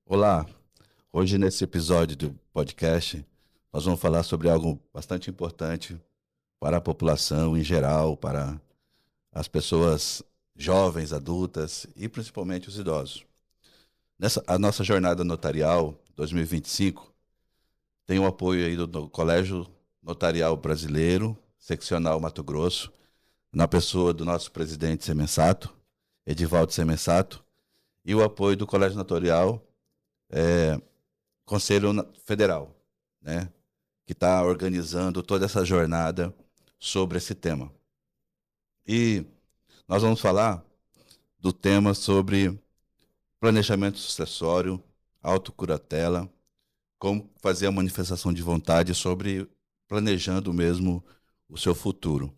Olá, hoje nesse episódio do podcast nós vamos falar sobre algo bastante importante para a população em geral, para as pessoas jovens, adultas e principalmente os idosos. A nossa jornada notarial 2025 tem o apoio aí do Colégio Notarial Brasileiro, seccional Mato Grosso, na pessoa do nosso presidente Semensato, Edivaldo Semensato, e o apoio do Colégio Notarial Conselho Federal, né, que está organizando toda essa jornada sobre esse tema. E nós vamos falar do tema sobre planejamento sucessório, autocuratela, como fazer a manifestação de vontade sobre planejando mesmo o seu futuro.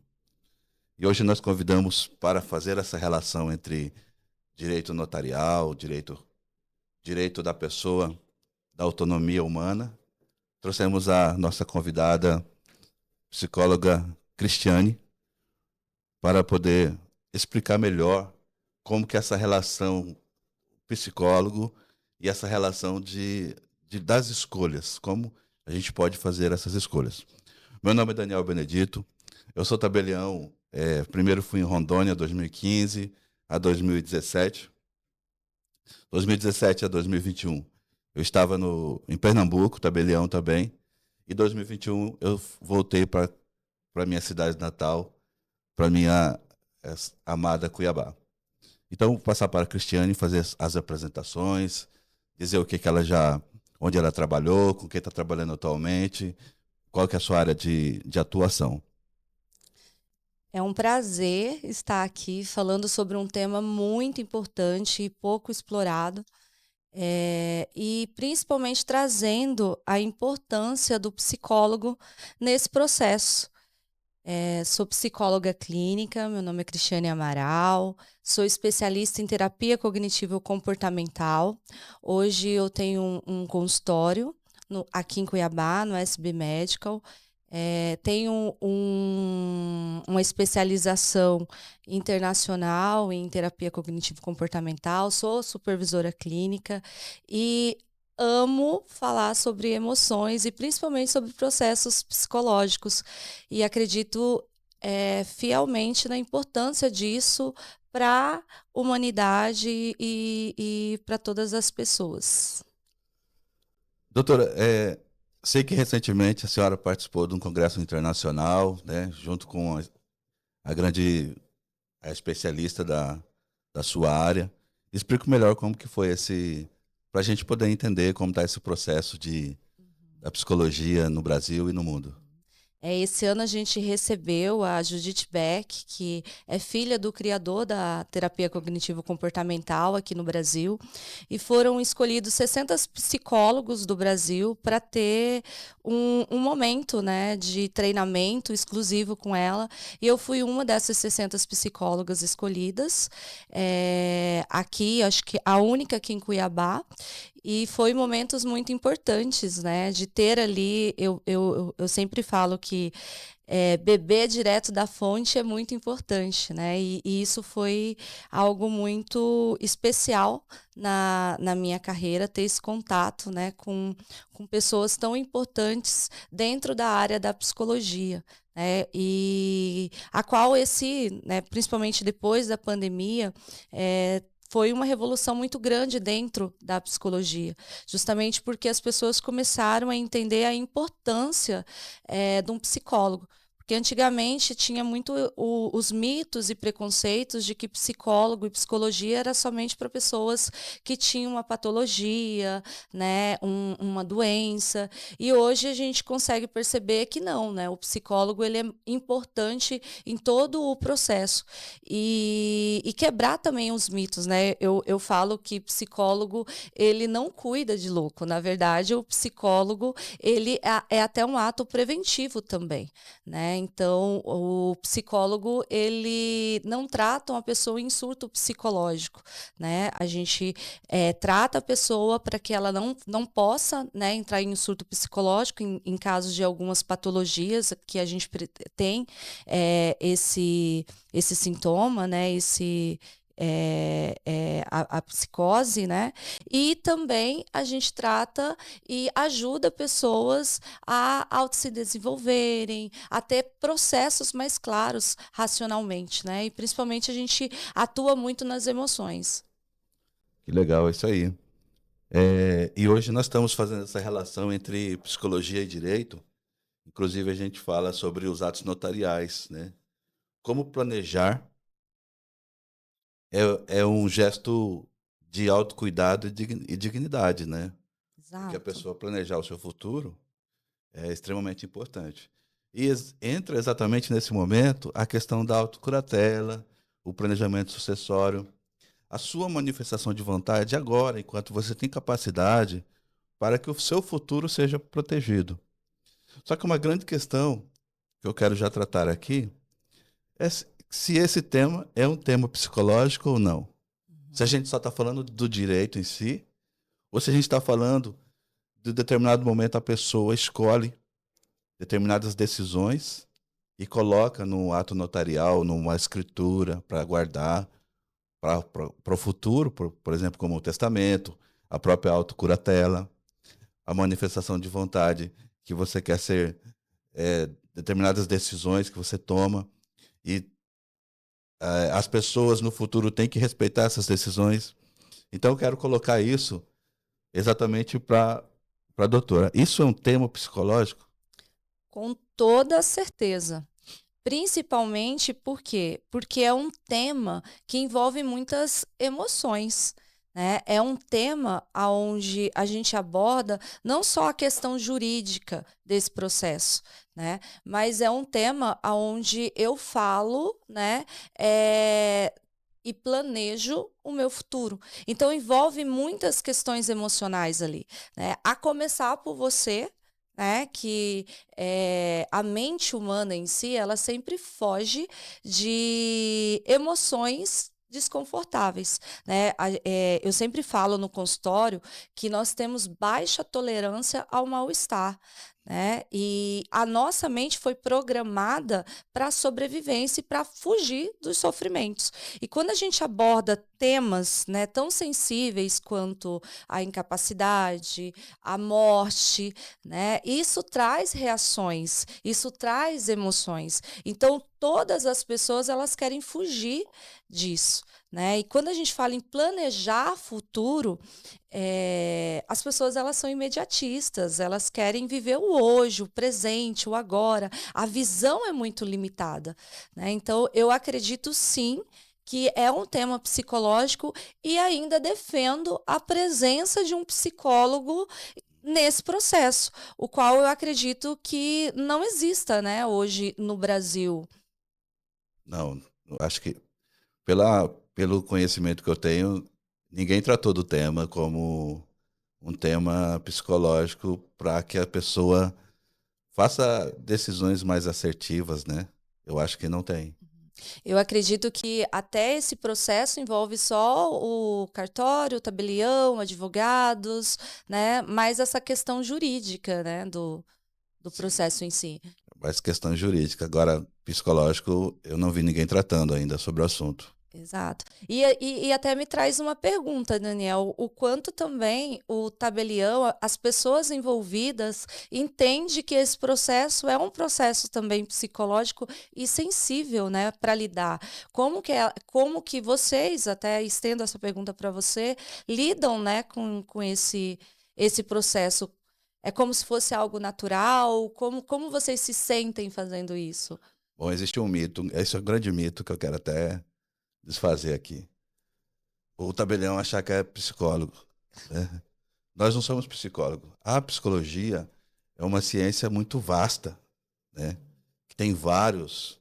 E hoje nós convidamos para fazer essa relação entre direito notarial, direito da pessoa, da autonomia humana. Trouxemos a nossa convidada, psicóloga Cristiane, para poder explicar melhor como que essa relação psicólogo e essa relação das escolhas, como a gente pode fazer essas escolhas. Meu nome é Daniel Benedito, eu sou tabelião, primeiro fui em Rondônia, 2015 a 2017, 2017 a 2021. Eu estava em Pernambuco, tabelião também, e 2021 eu voltei para minha cidade natal, para minha amada Cuiabá. Então, vou passar para a Cristiane fazer as apresentações, dizer o que ela onde ela trabalhou, com quem está trabalhando atualmente, qual que é a sua área de atuação. É um prazer estar aqui falando sobre um tema muito importante e pouco explorado, e principalmente trazendo a importância do psicólogo nesse processo. Sou psicóloga clínica, meu nome é Cristiane Amaral, sou especialista em terapia cognitivo-comportamental. Hoje eu tenho um consultório aqui em Cuiabá, no SB Medical. Tenho uma especialização internacional em terapia cognitivo-comportamental, sou supervisora clínica e amo falar sobre emoções e principalmente sobre processos psicológicos. E acredito fielmente na importância disso para a humanidade e para todas as pessoas. Doutora, sei que recentemente a senhora participou de um congresso internacional, né, junto com a grande especialista da sua área. Explica melhor como que foi para a gente poder entender como está esse processo da psicologia no Brasil e no mundo. Esse ano a gente recebeu a Judith Beck, que é filha do criador da terapia cognitivo-comportamental aqui no Brasil, e foram escolhidos 60 psicólogos do Brasil para ter um momento, né, de treinamento exclusivo com ela, e eu fui uma dessas 60 psicólogas escolhidas, aqui, acho que a única aqui em Cuiabá, e foi momentos muito importantes, né? De ter ali, eu sempre falo que beber direto da fonte é muito importante, né? E isso foi algo muito especial na minha carreira, ter esse contato, né, com pessoas tão importantes dentro da área da psicologia. E a qual né, principalmente depois da pandemia, foi uma revolução muito grande dentro da psicologia, justamente porque as pessoas começaram a entender a importância de um psicólogo. Porque antigamente tinha muito os mitos e preconceitos de que psicólogo e psicologia era somente para pessoas que tinham uma patologia, né, uma doença. E hoje a gente consegue perceber que não, né? O psicólogo ele é importante em todo o processo. E quebrar também os mitos, né? Eu falo que psicólogo ele não cuida de louco. Na verdade, o psicólogo ele é até um ato preventivo também, né? Então, o psicólogo, ele não trata uma pessoa em surto psicológico, né? A gente trata a pessoa para que ela não possa, né, entrar em surto psicológico em casos de algumas patologias que a gente tem esse sintoma, né? a psicose, né? E também a gente trata e ajuda pessoas a auto se desenvolverem, a ter processos mais claros racionalmente, né? E principalmente a gente atua muito nas emoções. Que legal, é isso aí. E hoje nós estamos fazendo essa relação entre psicologia e direito. Inclusive, a gente fala sobre os atos notariais, né? Como planejar é um gesto de autocuidado e dignidade, né? Porque a Exato. pessoa planejar o seu futuro é extremamente importante. E entra exatamente nesse momento a questão da autocuratela, o planejamento sucessório, a sua manifestação de vontade agora, enquanto você tem capacidade para que o seu futuro seja protegido. Só que uma grande questão que eu quero já tratar aqui é se esse tema é um tema psicológico ou não. Se a gente só está falando do direito em si, ou se a gente está falando de determinado momento a pessoa escolhe determinadas decisões e coloca no ato notarial, numa escritura para guardar para o futuro, por exemplo, como o testamento, a própria autocuratela, a manifestação de vontade que você quer ser, determinadas decisões que você toma e as pessoas no futuro têm que respeitar essas decisões. Então, eu quero colocar isso exatamente para a doutora. Isso é um tema psicológico? Com toda certeza. Principalmente por quê? Porque é um tema que envolve muitas emoções, né? É um tema onde a gente aborda não só a questão jurídica desse processo, né? Mas é um tema onde eu falo, né? E planejo o meu futuro. Então envolve muitas questões emocionais ali, né? A começar por você, né, que a mente humana em si, ela sempre foge de emoções desconfortáveis, né? Eu sempre falo no consultório que nós temos baixa tolerância ao mal-estar, né? E a nossa mente foi programada para a sobrevivência e para fugir dos sofrimentos. E quando a gente aborda temas, né, tão sensíveis quanto a incapacidade, a morte, né? Isso traz reações, isso traz emoções. Então, todas as pessoas elas querem fugir disso, né? E quando a gente fala em planejar futuro, as pessoas elas são imediatistas, elas querem viver o hoje, o presente, o agora. A visão é muito limitada, né? Então, eu acredito sim que é um tema psicológico e ainda defendo a presença de um psicólogo nesse processo, o qual eu acredito que não exista, né, hoje no Brasil. Não, eu acho que pelo conhecimento que eu tenho, ninguém tratou do tema como um tema psicológico para que a pessoa faça decisões mais assertivas, né? Eu acho que não tem. Eu acredito que até esse processo envolve só o cartório, o tabelião, advogados, né, mais essa questão jurídica, né, do Sim. processo em si. Mais questão jurídica. Agora, psicológico, eu não vi ninguém tratando ainda sobre o assunto. Exato. E até me traz uma pergunta, Daniel, o quanto também o tabelião, as pessoas envolvidas, entende que esse processo é um processo também psicológico e sensível, né, para lidar. Como que vocês, até estendo essa pergunta para você, lidam, né, com esse processo? É como se fosse algo natural? Como vocês se sentem fazendo isso? Bom, existe um mito, esse é um grande mito que eu quero até desfazer aqui. O tabelião achar que é psicólogo, né? Nós não somos psicólogos. A psicologia é uma ciência muito vasta, né? Que tem vários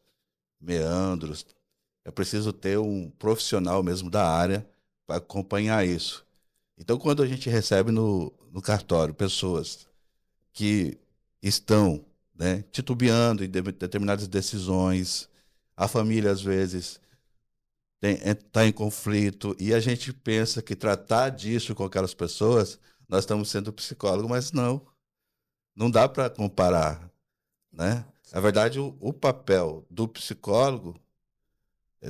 meandros. É preciso ter um profissional mesmo da área para acompanhar isso. Então, quando a gente recebe no cartório pessoas que estão, né, titubeando em determinadas decisões, a família, às vezes, está em conflito, e a gente pensa que tratar disso com aquelas pessoas, nós estamos sendo psicólogos, mas não dá para comparar, né? Exato. Na verdade, o papel do psicólogo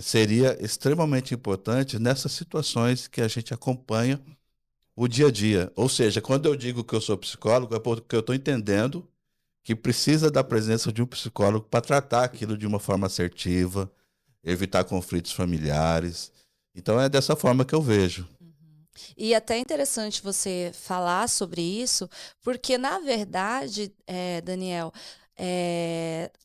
seria extremamente importante nessas situações que a gente acompanha o dia a dia. Ou seja, quando eu digo que eu sou psicólogo, é porque eu estou entendendo que precisa da presença de um psicólogo para tratar aquilo de uma forma assertiva, evitar conflitos familiares. Então é dessa forma que eu vejo. E até interessante você falar sobre isso, porque na verdade, Daniel,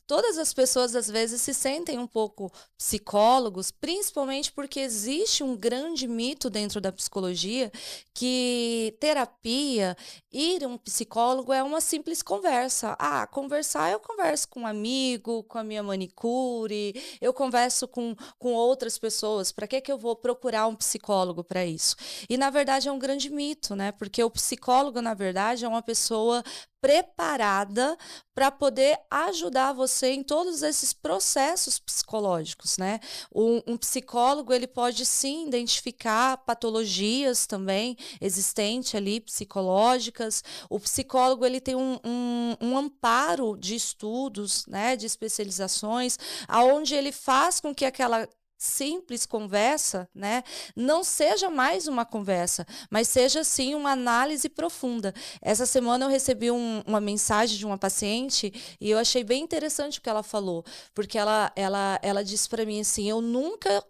todas as pessoas às vezes se sentem um pouco psicólogos, principalmente porque existe um grande mito dentro da psicologia que terapia, ir a um psicólogo é uma simples conversa. Ah, conversar, eu converso com um amigo, com a minha manicure, eu converso com outras pessoas. Para que eu vou procurar um psicólogo para isso? E, na verdade, é um grande mito, né? Porque o psicólogo, na verdade, é uma pessoa preparada para poder ajudar você em todos esses processos psicológicos, né? Um psicólogo, ele pode sim identificar patologias também existentes ali, psicológicas. O psicólogo, ele tem um amparo de estudos, né, de especializações, aonde ele faz com que aquela simples conversa, né, não seja mais uma conversa, mas seja sim uma análise profunda. Essa semana eu recebi uma mensagem de uma paciente e eu achei bem interessante o que ela falou, porque ela disse para mim assim: eu nunca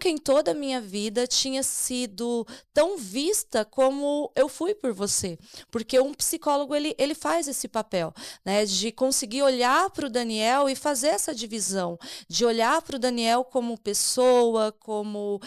em toda a minha vida tinha sido tão vista como eu fui por você. Porque um psicólogo, ele faz esse papel, né? De conseguir olhar para o Daniel e fazer essa divisão. De olhar para o Daniel como pessoa, como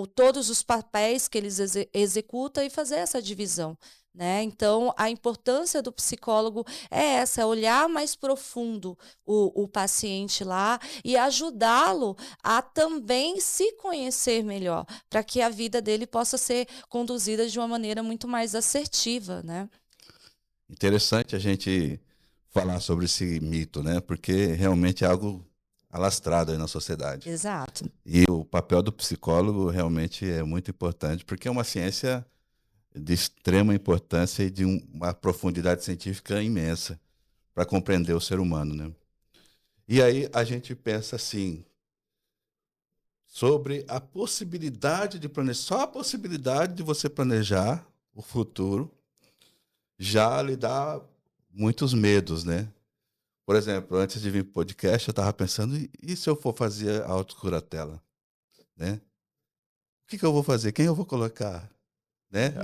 todos os papéis que ele executa e fazer essa divisão. Né? Então, a importância do psicólogo é essa, é olhar mais profundo o paciente lá e ajudá-lo a também se conhecer melhor, para que a vida dele possa ser conduzida de uma maneira muito mais assertiva, né? Interessante a gente falar sobre esse mito, né? Porque realmente é algo alastrado aí na sociedade. Exato. E o papel do psicólogo realmente é muito importante, porque é uma ciência de extrema importância e de uma profundidade científica imensa para compreender o ser humano, né? E aí a gente pensa assim, sobre a possibilidade de planejar, só a possibilidade de você planejar o futuro já lhe dá muitos medos, né? Por exemplo, antes de vir para o podcast, eu estava pensando, e se eu for fazer a autocuratela, né? O que eu vou fazer? Quem eu vou colocar? Né?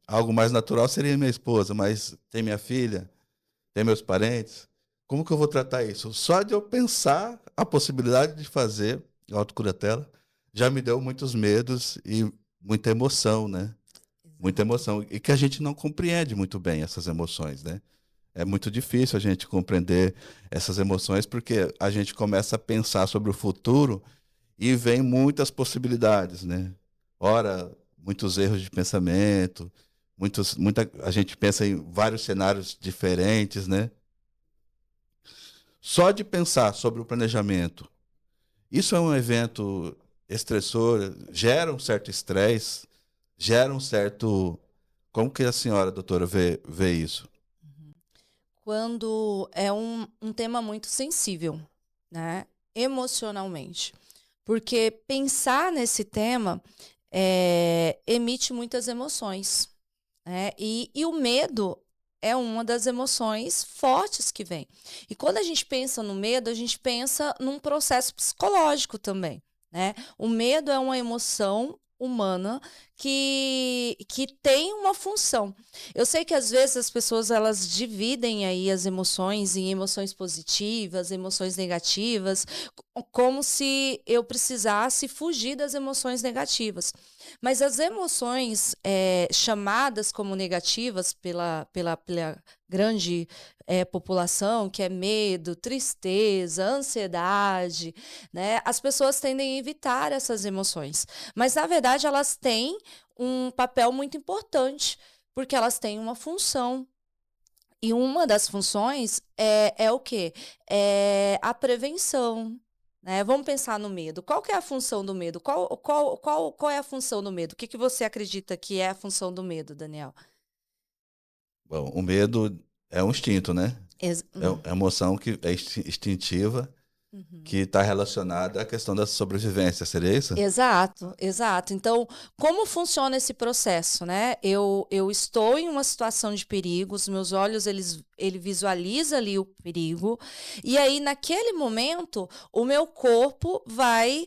Algo mais natural seria minha esposa, mas tem minha filha, tem meus parentes. Como que eu vou tratar isso? Só de eu pensar a possibilidade de fazer autocuratela já me deu muitos medos e muita emoção, né? Muita emoção. E que a gente não compreende muito bem essas emoções, né? É muito difícil a gente compreender essas emoções porque a gente começa a pensar sobre o futuro e vem muitas possibilidades, né? Ora, muitos erros de pensamento, a gente pensa em vários cenários diferentes, né? Só de pensar sobre o planejamento, isso é um evento estressor, gera um certo estresse, gera um certo. Como que a senhora, doutora, vê isso? Quando é um tema muito sensível, né? Emocionalmente. Porque pensar nesse tema emite muitas emoções, né? E o medo é uma das emoções fortes que vem. E quando a gente pensa no medo, a gente pensa num processo psicológico também, né? O medo é uma emoção humana que tem uma função. Eu sei que às vezes as pessoas elas dividem aí as emoções em emoções positivas, emoções negativas, como se eu precisasse fugir das emoções negativas. Mas as emoções chamadas como negativas pela grande população, que é medo, tristeza, ansiedade, né? As pessoas tendem a evitar essas emoções. Mas, na verdade, elas têm um papel muito importante, porque elas têm uma função. E uma das funções é o quê? É a prevenção. Né? Vamos pensar no medo. Qual que é a função do medo? Qual é a função do medo? O que você acredita que é a função do medo, Daniel? Bom, o medo é um instinto, né? Ex- É uma emoção que é instintiva que está relacionada à questão da sobrevivência, seria isso? Exato, exato. Então, como funciona esse processo, né? Eu estou em uma situação de perigo, os meus olhos, ele visualiza ali o perigo, e aí, naquele momento, o meu corpo vai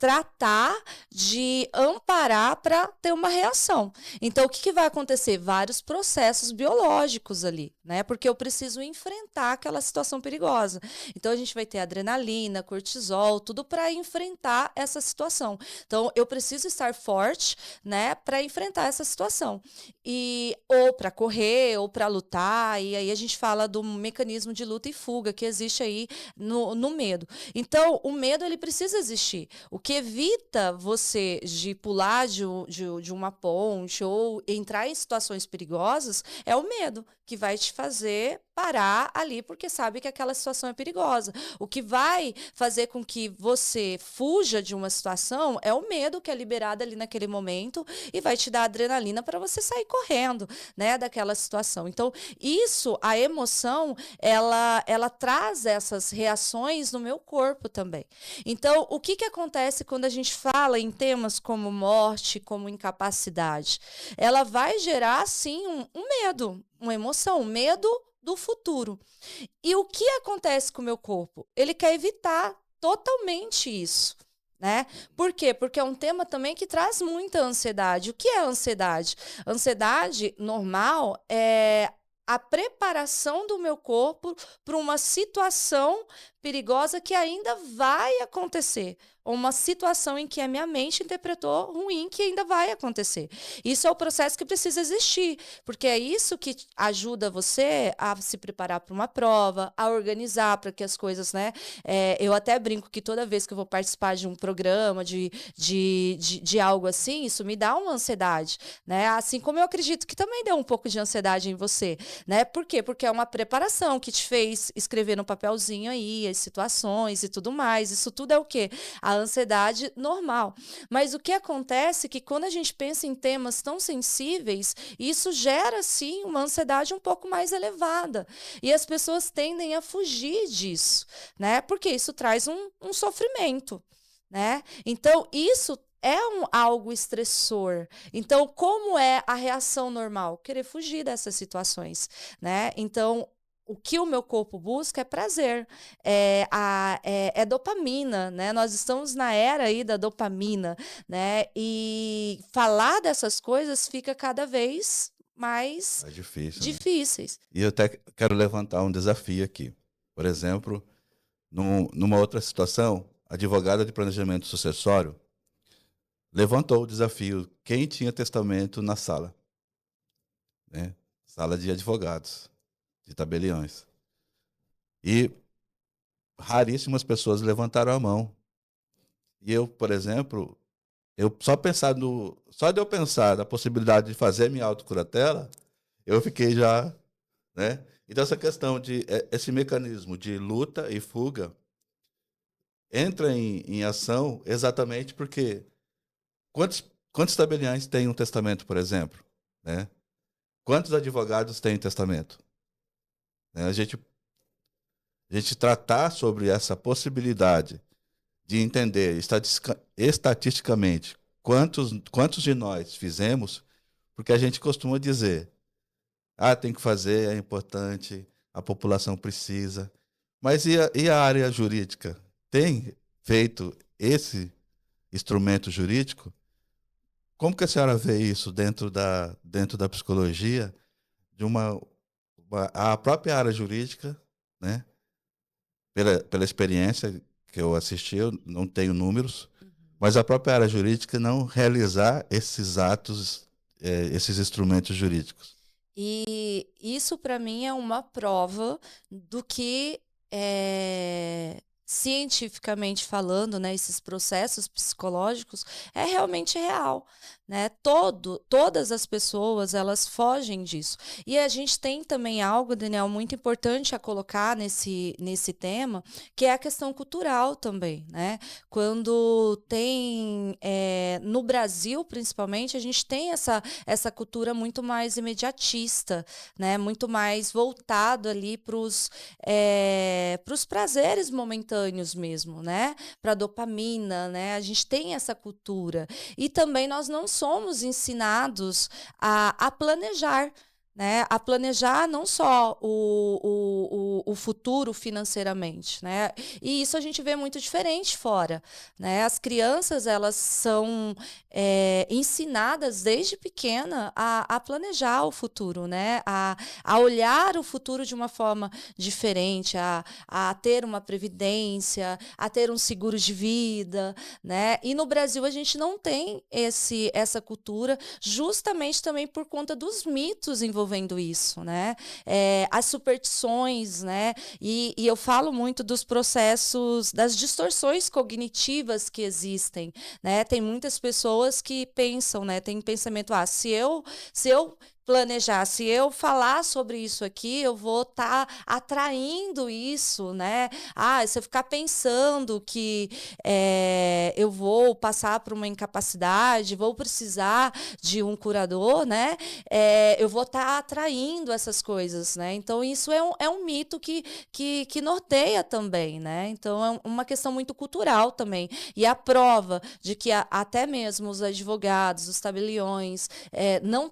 tratar de amparar para ter uma reação. Então, o que vai acontecer? Vários processos biológicos ali, né? Porque eu preciso enfrentar aquela situação perigosa. Então, a gente vai ter adrenalina, cortisol, tudo para enfrentar essa situação. Então, eu preciso estar forte, né, para enfrentar essa situação. E ou para correr, ou para lutar, e aí a gente fala do mecanismo de luta e fuga que existe aí no medo. Então, o medo ele precisa existir. O que evita você de pular de uma ponte ou entrar em situações perigosas é o medo, que vai te fazer parar ali porque sabe que aquela situação é perigosa. O que vai fazer com que você fuja de uma situação é o medo que é liberado ali naquele momento e vai te dar adrenalina para você sair correndo, né, daquela situação. Então, isso, a emoção, ela traz essas reações no meu corpo também. Então, o que acontece quando a gente fala em temas como morte, como incapacidade? Ela vai gerar, sim, um medo, uma emoção, um medo do futuro. E o que acontece com o meu corpo? Ele quer evitar totalmente isso. Né? Por quê? Porque é um tema também que traz muita ansiedade. O que é ansiedade? Ansiedade normal é a preparação do meu corpo para uma situação perigosa que ainda vai acontecer, ou uma situação em que a minha mente interpretou ruim que ainda vai acontecer. Isso é o processo que precisa existir, porque é isso que ajuda você a se preparar para uma prova, a organizar para que as coisas, né? Eu até brinco que toda vez que eu vou participar de um programa, de algo assim, isso me dá uma ansiedade, né? Assim como eu acredito que também deu um pouco de ansiedade em você, né? Por quê? Porque é uma preparação que te fez escrever no papelzinho aí as situações e tudo mais. Isso tudo é o quê? A ansiedade normal. Mas o que acontece é que quando a gente pensa em temas tão sensíveis, isso gera, sim, uma ansiedade um pouco mais elevada. E as pessoas tendem a fugir disso, né? Porque isso traz um sofrimento, né? Então, isso é algo estressor. Então, como é a reação normal? Querer fugir dessas situações, né? Então, o que o meu corpo busca é prazer, é dopamina, né? Nós estamos na era aí da dopamina, né? E falar dessas coisas fica cada vez mais É difícil, né? difíceis. E eu até quero levantar um desafio aqui. Por exemplo, numa outra situação, a advogada de planejamento sucessório levantou o desafio: quem tinha testamento na sala, né? Sala de advogados, de tabeliões. E raríssimas pessoas levantaram a mão. E eu, por exemplo, só de eu pensar na possibilidade de fazer minha autocuratela, eu fiquei já, né? Então essa questão esse mecanismo de luta e fuga entra em ação exatamente porque quantos tabeliães têm um testamento, por exemplo, né? Quantos advogados têm testamento? Né? A gente tratar sobre essa possibilidade de entender estatisticamente quantos de nós fizemos, porque a gente costuma dizer, tem que fazer, é importante, a população precisa. Mas e a área jurídica? Tem feito esse instrumento jurídico? Como que a senhora vê isso dentro da psicologia, de a própria área jurídica, né? Pela experiência que eu assisti, eu não tenho números, mas a própria área jurídica não realizar esses atos, esses instrumentos jurídicos. E isso, para mim, é uma prova do que, cientificamente falando, né, esses processos psicológicos, é realmente real. né? Todas as pessoas, elas fogem disso. E a gente tem também algo, Daniel, muito importante a colocar nesse tema, que é a questão cultural também, né? Quando tem, no Brasil, principalmente, a gente tem essa cultura muito mais imediatista, né? Muito mais voltado ali para os prazeres momentâneos mesmo, né? Para dopamina, né? A gente tem essa cultura. E também nós não somos ensinados a planejar, né? A planejar não só o futuro financeiramente, né? E isso a gente vê muito diferente fora, né? As crianças, elas são ensinadas desde pequena a planejar o futuro, né? A olhar o futuro de uma forma diferente, a ter uma previdência, a ter um seguro de vida, né? E no Brasil a gente não tem essa cultura, justamente também por conta dos mitos envolvendo isso, né? As superstições, né? E eu falo muito dos processos, das distorções cognitivas que existem, né? Tem muitas pessoas que pensam, né? Tem um pensamento, se eu planejar, se eu falar sobre isso aqui, eu vou estar atraindo isso, né? Se eu ficar pensando que eu vou passar por uma incapacidade, vou precisar de um curador, né? Eu vou estar atraindo essas coisas, né? Então, isso é um mito que norteia também, né? Então, é uma questão muito cultural também. E a prova de que até mesmo os advogados, os tabeliões, não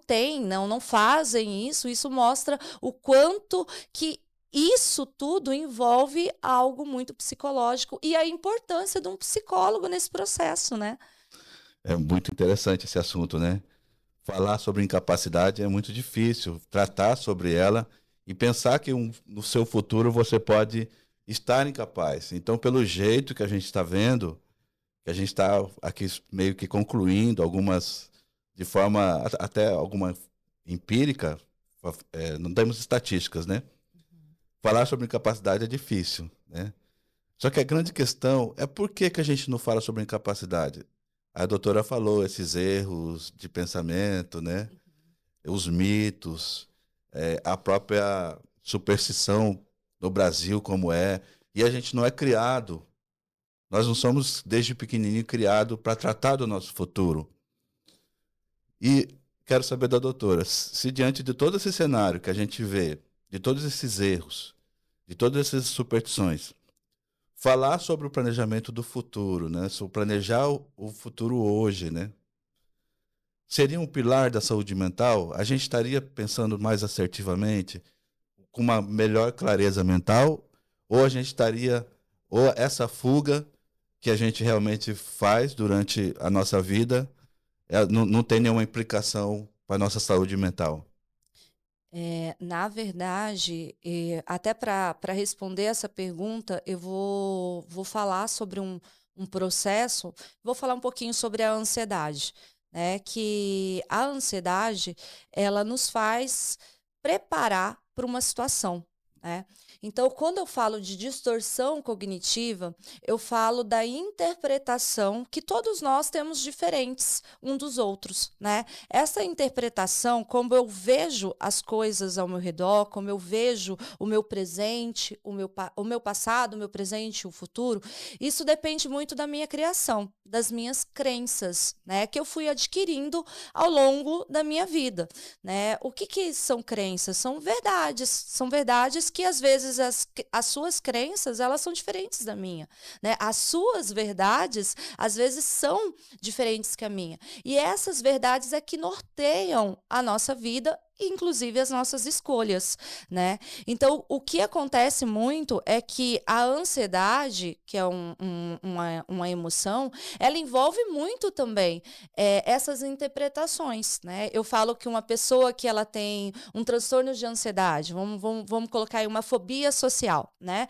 fazem isso mostra o quanto que isso tudo envolve algo muito psicológico e a importância de um psicólogo nesse processo, né? É muito interessante esse assunto, né? Falar sobre incapacidade é muito difícil, tratar sobre ela e pensar que no seu futuro você pode estar incapaz. Então, pelo jeito que a gente está vendo, que a gente está aqui meio que concluindo algumas, de forma até alguma empírica, não temos estatísticas, né? Falar sobre incapacidade é difícil, né? Só que a grande questão é por que a gente não fala sobre incapacidade? A doutora falou esses erros de pensamento, né? Os mitos, a própria superstição no Brasil como é. E a gente não é criado, nós não somos desde pequenininho criado para tratar do nosso futuro. E quero saber da doutora, se diante de todo esse cenário que a gente vê, de todos esses erros, de todas essas superstições, falar sobre o planejamento do futuro, né? Sobre planejar o futuro hoje, né? Seria um pilar da saúde mental? A gente estaria pensando mais assertivamente, com uma melhor clareza mental, ou a gente estaria, ou essa fuga que a gente realmente faz durante a nossa vida não tem nenhuma implicação para a nossa saúde mental? Na verdade, até para responder essa pergunta, eu vou falar sobre um processo, vou falar um pouquinho sobre a ansiedade, né? Que a ansiedade, ela nos faz preparar para uma situação, né? Então, quando eu falo de distorção cognitiva, eu falo da interpretação que todos nós temos diferentes um dos outros, né? Essa interpretação, como eu vejo as coisas ao meu redor, como eu vejo o meu presente, o meu passado, o meu presente, o futuro, isso depende muito da minha criação, das minhas crenças, né? Que eu fui adquirindo ao longo da minha vida, né? O que são crenças? São verdades que às vezes as suas crenças, elas são diferentes da minha, né? As suas verdades, às vezes, são diferentes que a minha. E essas verdades é que norteiam a nossa vida, inclusive as nossas escolhas, né? Então, o que acontece muito é que a ansiedade, que é uma emoção, ela envolve muito também essas interpretações, né? Eu falo que uma pessoa que ela tem um transtorno de ansiedade, vamos colocar aí uma fobia social, né?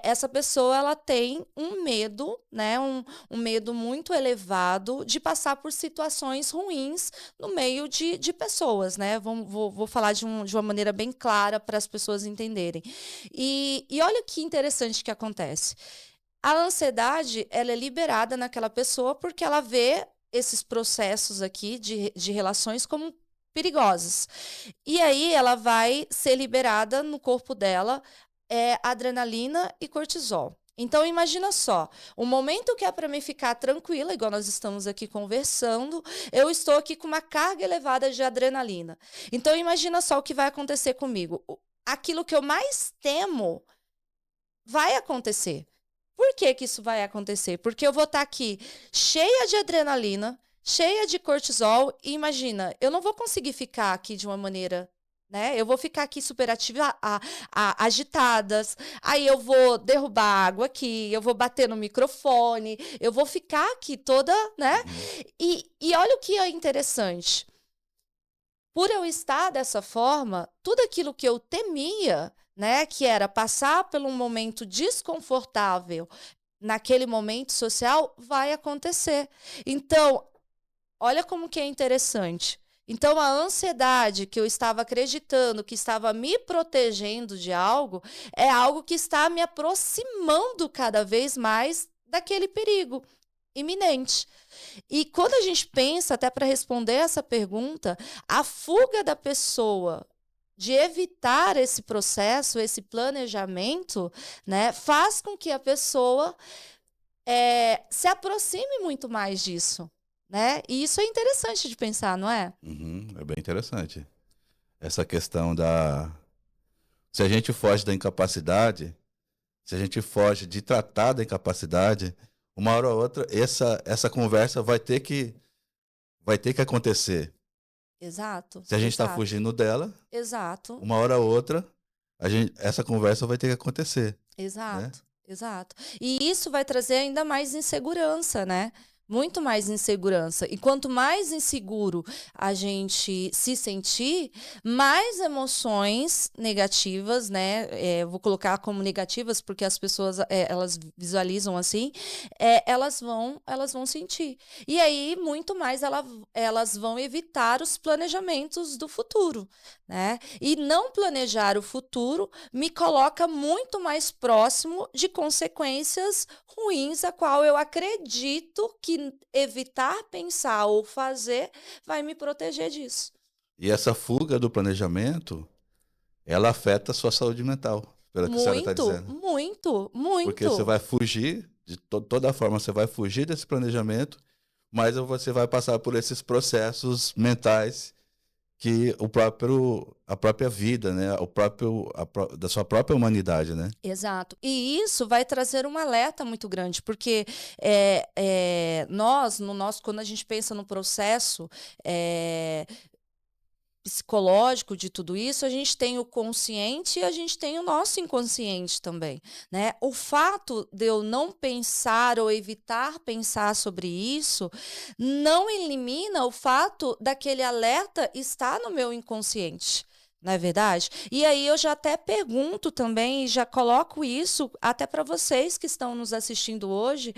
Essa pessoa, ela tem um medo, né? Um medo muito elevado de passar por situações ruins no meio de pessoas, né? Vou falar de uma maneira bem clara para as pessoas entenderem. E olha que interessante que acontece. A ansiedade, ela é liberada naquela pessoa porque ela vê esses processos aqui de relações como perigosos. E aí ela vai ser liberada no corpo dela adrenalina e cortisol. Então, imagina só, o momento que é para mim ficar tranquila, igual nós estamos aqui conversando, eu estou aqui com uma carga elevada de adrenalina. Então, imagina só o que vai acontecer comigo. Aquilo que eu mais temo vai acontecer. Por que que isso vai acontecer? Porque eu vou estar aqui cheia de adrenalina, cheia de cortisol, e imagina, eu não vou conseguir ficar aqui de uma maneira, né? Eu vou ficar aqui super agitadas, aí eu vou derrubar água aqui, eu vou bater no microfone, eu vou ficar aqui toda, né? E olha o que é interessante. Por eu estar dessa forma, tudo aquilo que eu temia, né, que era passar por um momento desconfortável naquele momento social, vai acontecer. Então, olha como que é interessante. Então, a ansiedade que eu estava acreditando que estava me protegendo de algo, é algo que está me aproximando cada vez mais daquele perigo iminente. E quando a gente pensa, até para responder essa pergunta, a fuga da pessoa de evitar esse processo, esse planejamento, né, faz com que a pessoa se aproxime muito mais disso, né? E isso é interessante de pensar, não é? Uhum, é bem interessante. Essa questão da... Se a gente foge da incapacidade, se a gente foge de tratar da incapacidade, uma hora ou outra, essa conversa vai ter que acontecer. Exato. Se a gente está exato, fugindo dela, exato, uma hora ou outra, essa conversa vai ter que acontecer, né? exato, exato. E isso vai trazer ainda mais insegurança, né? Muito mais insegurança. E quanto mais inseguro a gente se sentir, mais emoções negativas, né? Eu vou colocar como negativas porque as pessoas elas visualizam assim, elas vão sentir. E aí, muito mais elas vão evitar os planejamentos do futuro, né? E não planejar o futuro me coloca muito mais próximo de consequências ruins, a qual eu acredito que evitar pensar ou fazer vai me proteger disso. E essa fuga do planejamento, ela afeta a sua saúde mental, pelo que a senhora está Muito, dizendo. muito, Porque você muito. vai fugir, de toda forma, você vai fugir desse planejamento, mas você vai passar por esses processos mentais que a própria vida, né, da sua própria humanidade, né? Exato. E isso vai trazer um alerta muito grande, porque nós, quando a gente pensa no processo psicológico de tudo isso, a gente tem o consciente e a gente tem o nosso inconsciente também, né? O fato de eu não pensar ou evitar pensar sobre isso não elimina o fato daquele alerta estar no meu inconsciente. Não é verdade? E aí eu já até pergunto também, e já coloco isso até para vocês que estão nos assistindo hoje,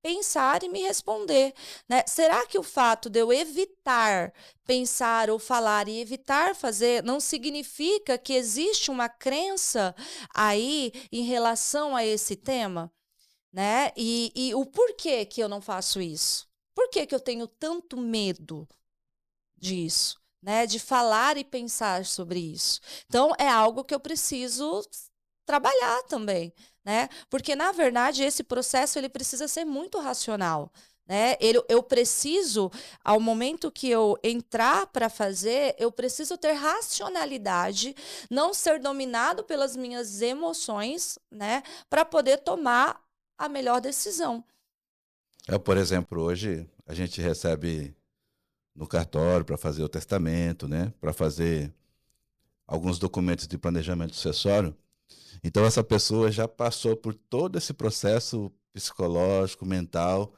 pensar e me responder, né? Será que o fato de eu evitar pensar ou falar e evitar fazer não significa que existe uma crença aí em relação a esse tema, né? E o porquê que eu não faço isso? Por que que eu tenho tanto medo disso, né? De falar e pensar sobre isso. Então, é algo que eu preciso trabalhar também, né? Porque, na verdade, esse processo ele precisa ser muito racional. Né? Eu preciso, ao momento que eu entrar para fazer, eu preciso ter racionalidade, não ser dominado pelas minhas emoções, né? Para poder tomar a melhor decisão. Por exemplo, hoje a gente recebe no cartório para fazer o testamento, né, para fazer alguns documentos de planejamento sucessório. Então essa pessoa já passou por todo esse processo psicológico, mental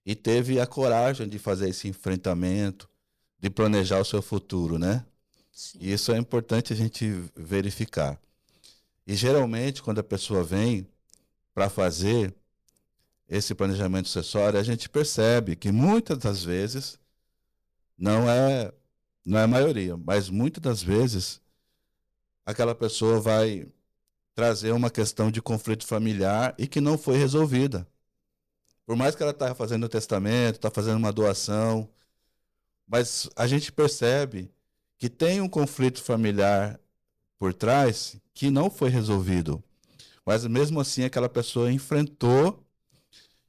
e teve a coragem de fazer esse enfrentamento, de planejar o seu futuro, né? Sim. E isso é importante a gente verificar. E geralmente quando a pessoa vem para fazer esse planejamento sucessório, a gente percebe que muitas das vezes não é a maioria, mas muitas das vezes aquela pessoa vai trazer uma questão de conflito familiar e que não foi resolvida. Por mais que ela está fazendo um testamento, está fazendo uma doação, mas a gente percebe que tem um conflito familiar por trás que não foi resolvido. Mas mesmo assim aquela pessoa enfrentou.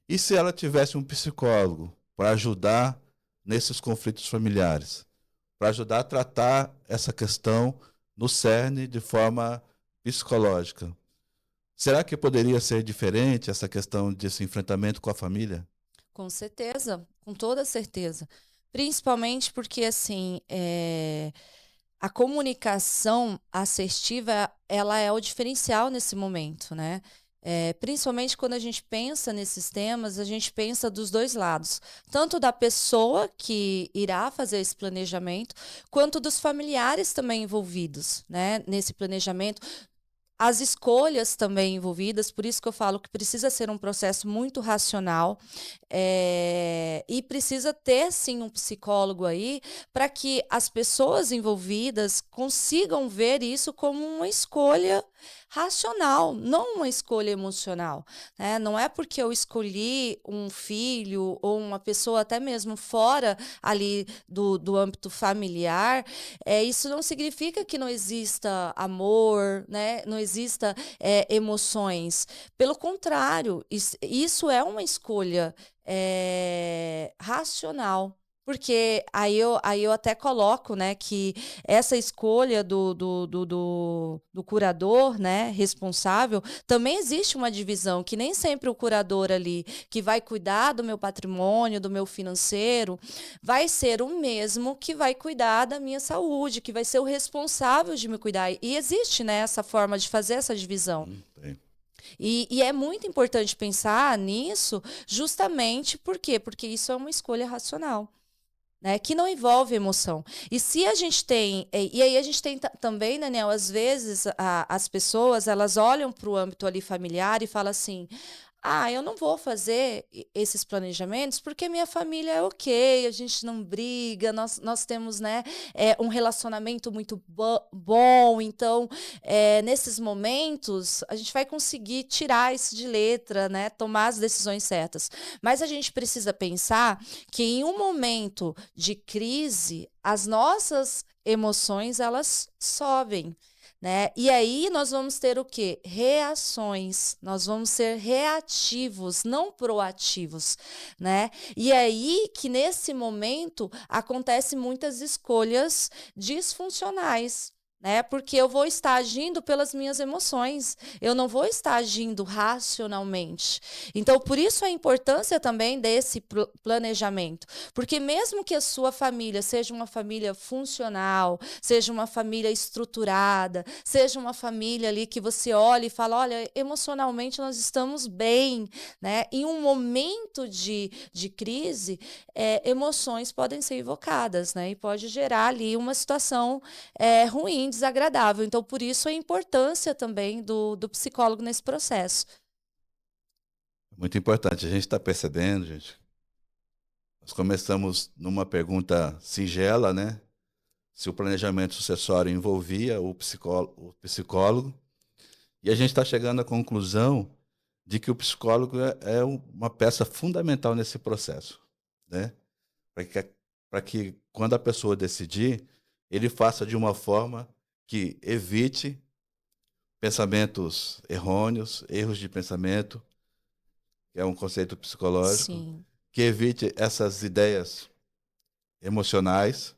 E se ela tivesse um psicólogo para ajudar nesses conflitos familiares, para ajudar a tratar essa questão no cerne de forma psicológica? Será que poderia ser diferente essa questão desse enfrentamento com a família? Com certeza, com toda certeza. Principalmente porque, assim, a comunicação assertiva, ela é o diferencial nesse momento, né? Principalmente quando a gente pensa nesses temas, a gente pensa dos dois lados, tanto da pessoa que irá fazer esse planejamento, quanto dos familiares também envolvidos, né, nesse planejamento, as escolhas também envolvidas, por isso que eu falo que precisa ser um processo muito racional, e precisa ter sim um psicólogo aí para que as pessoas envolvidas consigam ver isso como uma escolha racional, não uma escolha emocional, né? Não é porque eu escolhi um filho ou uma pessoa até mesmo fora ali do âmbito familiar, isso não significa que não exista amor, né? Não exista emoções. Pelo contrário, isso é uma escolha racional. Porque aí eu até coloco, né, que essa escolha do curador, né, responsável, também existe uma divisão, que nem sempre o curador ali, que vai cuidar do meu patrimônio, do meu financeiro, vai ser o mesmo que vai cuidar da minha saúde, que vai ser o responsável de me cuidar. E existe, né, essa forma de fazer essa divisão. Tem. E é muito importante pensar nisso, justamente por quê? Porque isso é uma escolha racional. Né, que não envolve emoção. E se a gente tem, e aí a gente tem também, Daniel, às vezes as pessoas elas olham para o âmbito ali familiar e falam assim: ah, eu não vou fazer esses planejamentos porque minha família é ok, a gente não briga, nós temos, né, um relacionamento muito bom, então, nesses momentos, a gente vai conseguir tirar isso de letra, né, tomar as decisões certas. Mas a gente precisa pensar que em um momento de crise, as nossas emoções, elas sobem. Né? E aí nós vamos ter o quê? Reações. Nós vamos ser reativos, não proativos, né? E aí que nesse momento acontecem muitas escolhas disfuncionais. Né? Porque eu vou estar agindo pelas minhas emoções, eu não vou estar agindo racionalmente. Então, por isso a importância também desse planejamento. Porque mesmo que a sua família seja uma família funcional, seja uma família estruturada, seja uma família ali que você olha e fala, olha, emocionalmente nós estamos bem, né? Em um momento de crise, emoções podem ser evocadas, né? E pode gerar ali uma situação ruim, desagradável. Então, por isso a importância também do psicólogo nesse processo. Muito importante. A gente está percebendo, gente. Nós começamos numa pergunta singela, né? Se o planejamento sucessório envolvia o psicólogo, e a gente está chegando à conclusão de que o psicólogo é uma peça fundamental nesse processo, né? Para que quando a pessoa decidir, ele faça de uma forma que evite pensamentos errôneos, erros de pensamento, que é um conceito psicológico, Sim. que evite essas ideias emocionais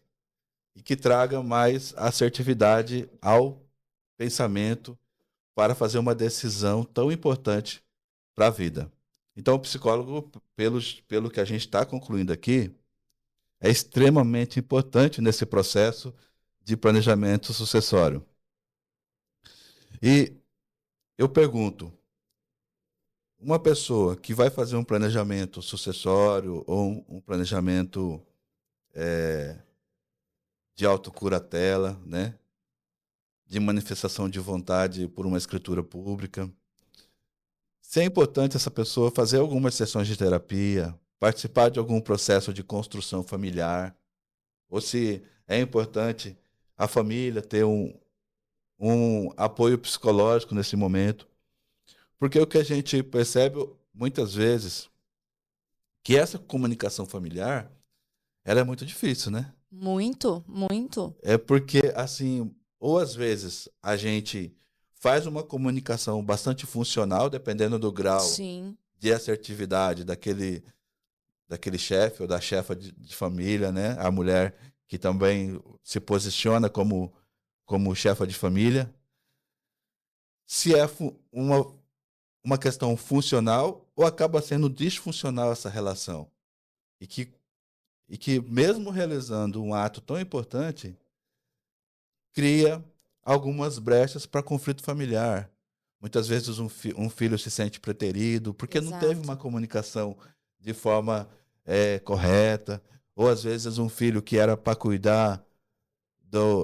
e que traga mais assertividade ao pensamento para fazer uma decisão tão importante para a vida. Então, o psicólogo, pelo que a gente está concluindo aqui, é extremamente importante nesse processo de planejamento sucessório. E eu pergunto, uma pessoa que vai fazer um planejamento sucessório ou um planejamento de autocuratela, né, de manifestação de vontade por uma escritura pública, se é importante essa pessoa fazer algumas sessões de terapia, participar de algum processo de construção familiar, ou se é importante a família ter um apoio psicológico nesse momento. Porque o que a gente percebe muitas vezes que essa comunicação familiar, ela é muito difícil, né? Muito, muito. É porque, assim, ou às vezes a gente faz uma comunicação bastante funcional, dependendo do grau Sim, de assertividade daquele chefe ou da chefa de família, né? A mulher que também se posiciona como chefa de família. Se é uma questão funcional ou acaba sendo disfuncional essa relação. E que, e que mesmo realizando um ato tão importante, cria algumas brechas para conflito familiar. Muitas vezes um filho se sente preterido porque não teve uma exato. comunicação de forma correta, ou às vezes um filho que era para cuidar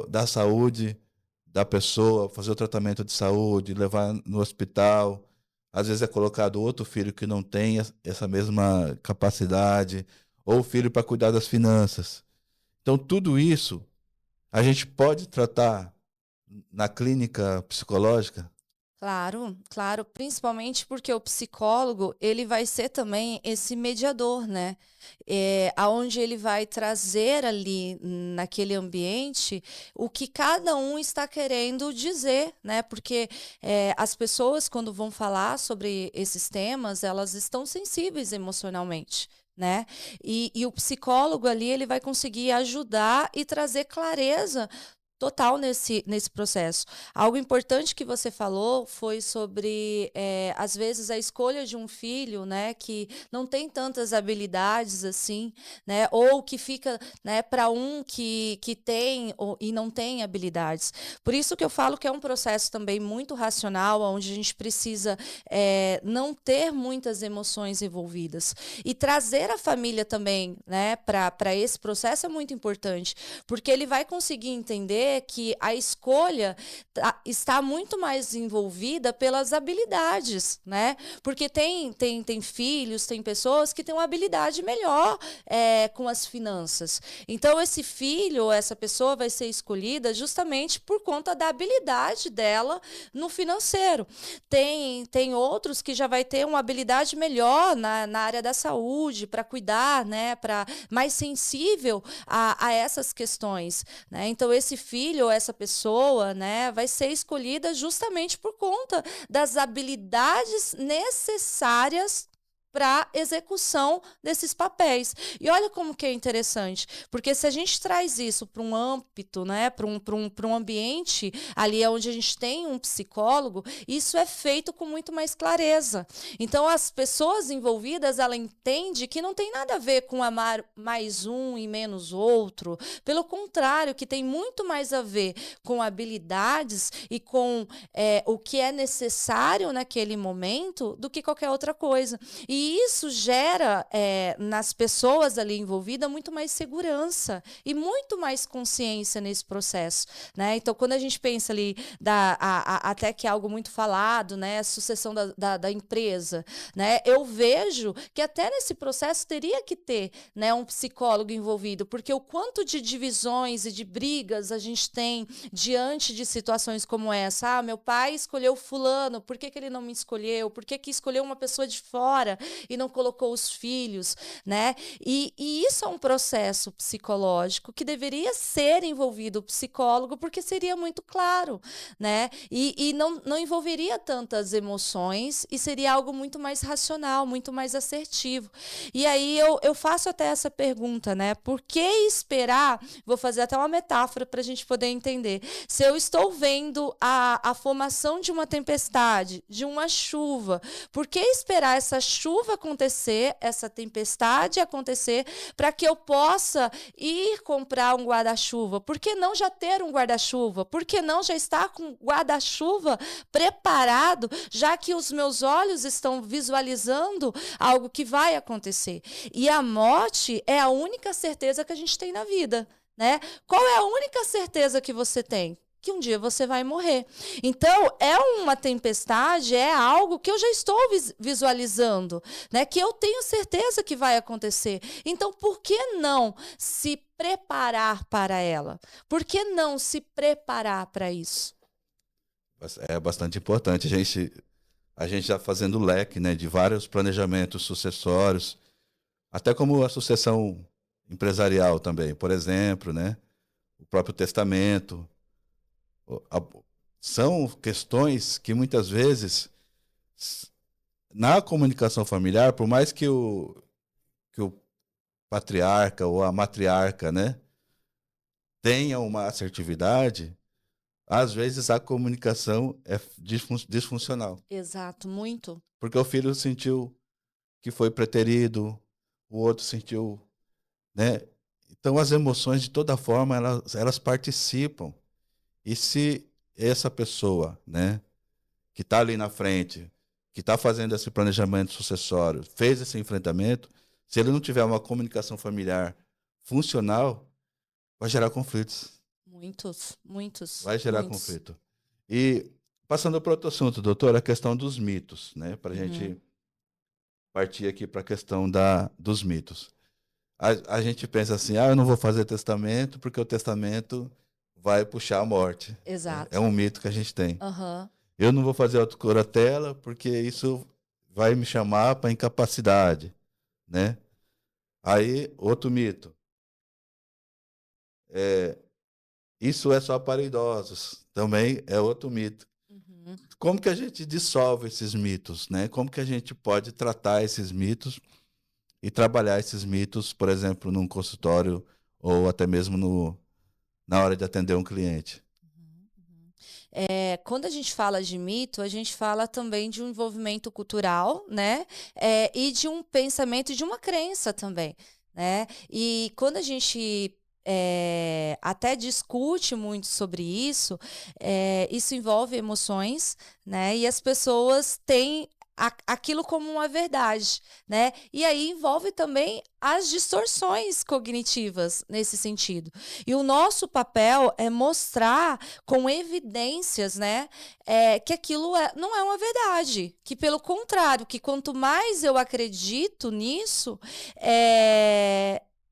da saúde da pessoa, fazer o tratamento de saúde, levar no hospital, às vezes é colocado outro filho que não tem essa mesma capacidade, ou o filho para cuidar das finanças. Então, tudo isso a gente pode tratar na clínica psicológica? Claro, claro, principalmente porque o psicólogo, ele vai ser também esse mediador, né? Aonde ele vai trazer ali naquele ambiente o que cada um está querendo dizer, né? Porque as pessoas, quando vão falar sobre esses temas, elas estão sensíveis emocionalmente. Né? E o psicólogo ali ele vai conseguir ajudar e trazer clareza total nesse processo. Algo importante que você falou foi sobre, às vezes, a escolha de um filho, né, que não tem tantas habilidades assim, né, ou que fica, né, para um que tem e não tem habilidades. Por isso que eu falo que é um processo também muito racional, onde a gente precisa não ter muitas emoções envolvidas. E trazer a família também, né, para esse processo é muito importante, porque ele vai conseguir entender que a escolha está muito mais envolvida pelas habilidades, né? Porque tem filhos, tem pessoas que têm uma habilidade melhor com as finanças. Então, esse filho, essa pessoa vai ser escolhida justamente por conta da habilidade dela no financeiro. Tem outros que já vai ter uma habilidade melhor na área da saúde, para cuidar, né? Para mais sensível a essas questões, né? Então, esse filho ou essa pessoa, né, vai ser escolhida justamente por conta das habilidades necessárias para execução desses papéis. E olha como que é interessante, porque se a gente traz isso para um âmbito, né, para um ambiente ali onde a gente tem um psicólogo, isso é feito com muito mais clareza. Então, as pessoas envolvidas, ela entende que não tem nada a ver com amar mais um e menos outro, pelo contrário, que tem muito mais a ver com habilidades e com o que é necessário naquele momento do que qualquer outra coisa. E isso gera nas pessoas ali envolvidas muito mais segurança e muito mais consciência nesse processo, né? Então, quando a gente pensa ali até que é algo muito falado, né, a sucessão da empresa, né, eu vejo que até nesse processo teria que ter, né, um psicólogo envolvido, porque o quanto de divisões e de brigas a gente tem diante de situações como essa. Meu pai escolheu fulano, por que ele não me escolheu? Por que escolheu uma pessoa de fora e não colocou os filhos, né? E isso é um processo psicológico que deveria ser envolvido o psicólogo, porque seria muito claro, né? E não envolveria tantas emoções e seria algo muito mais racional, muito mais assertivo. E aí eu faço até essa pergunta, né? Por que esperar? Vou fazer até uma metáfora para a gente poder entender. Se eu estou vendo a formação de uma tempestade, de uma chuva, por que esperar essa chuva acontecer, essa tempestade acontecer, para que eu possa ir comprar um guarda-chuva? Por que não já ter um guarda-chuva? Por que não já estar com um guarda-chuva preparado, já que os meus olhos estão visualizando algo que vai acontecer? E a morte é a única certeza que a gente tem na vida, né? Qual é a única certeza que você tem? Que um dia você vai morrer. Então, é uma tempestade, é algo que eu já estou visualizando, né? Que eu tenho certeza que vai acontecer. Então, por que não se preparar para ela? Por que não se preparar para isso? É bastante importante a gente já fazendo leque, né, de vários planejamentos sucessórios, até como a sucessão empresarial também, por exemplo, né? O próprio testamento. O- a- São questões que muitas vezes, s- na comunicação familiar, por mais que o patriarca ou a matriarca, né, tenha uma assertividade, às vezes a comunicação é disfuncional. Exato, muito. Porque o filho sentiu que foi preterido, o outro sentiu, né? Então as emoções, de toda forma, elas participam. E se essa pessoa, né, que está ali na frente, que está fazendo esse planejamento sucessório, fez esse enfrentamento, se ele não tiver uma comunicação familiar funcional, vai gerar conflitos. Muitos, muitos, Vai gerar muitos. conflito. E passando para outro assunto, doutor, a questão dos mitos, né? Para a Uhum. gente partir aqui para a questão dos mitos. A gente pensa assim, eu não vou fazer testamento porque o testamento vai puxar a morte. Né? É Exato. um mito que a gente tem. Aham. Eu não vou fazer autocuratela porque isso vai me chamar para incapacidade, né? Aí, outro mito. É, isso é só para idosos. Também é outro mito. Uhum. Como que a gente dissolve esses mitos, né? Como que a gente pode tratar esses mitos e trabalhar esses mitos, por exemplo, num consultório ou até mesmo na hora de atender um cliente? Uhum, uhum. Quando a gente fala de mito, a gente fala também de um envolvimento cultural, né? E de um pensamento e de uma crença também, né? E quando a gente até discute muito sobre isso, isso envolve emoções, né? E as pessoas têm aquilo como uma verdade, né? E aí envolve também as distorções cognitivas nesse sentido. E o nosso papel é mostrar com evidências, né, que aquilo não é uma verdade. Que, pelo contrário, que quanto mais eu acredito nisso,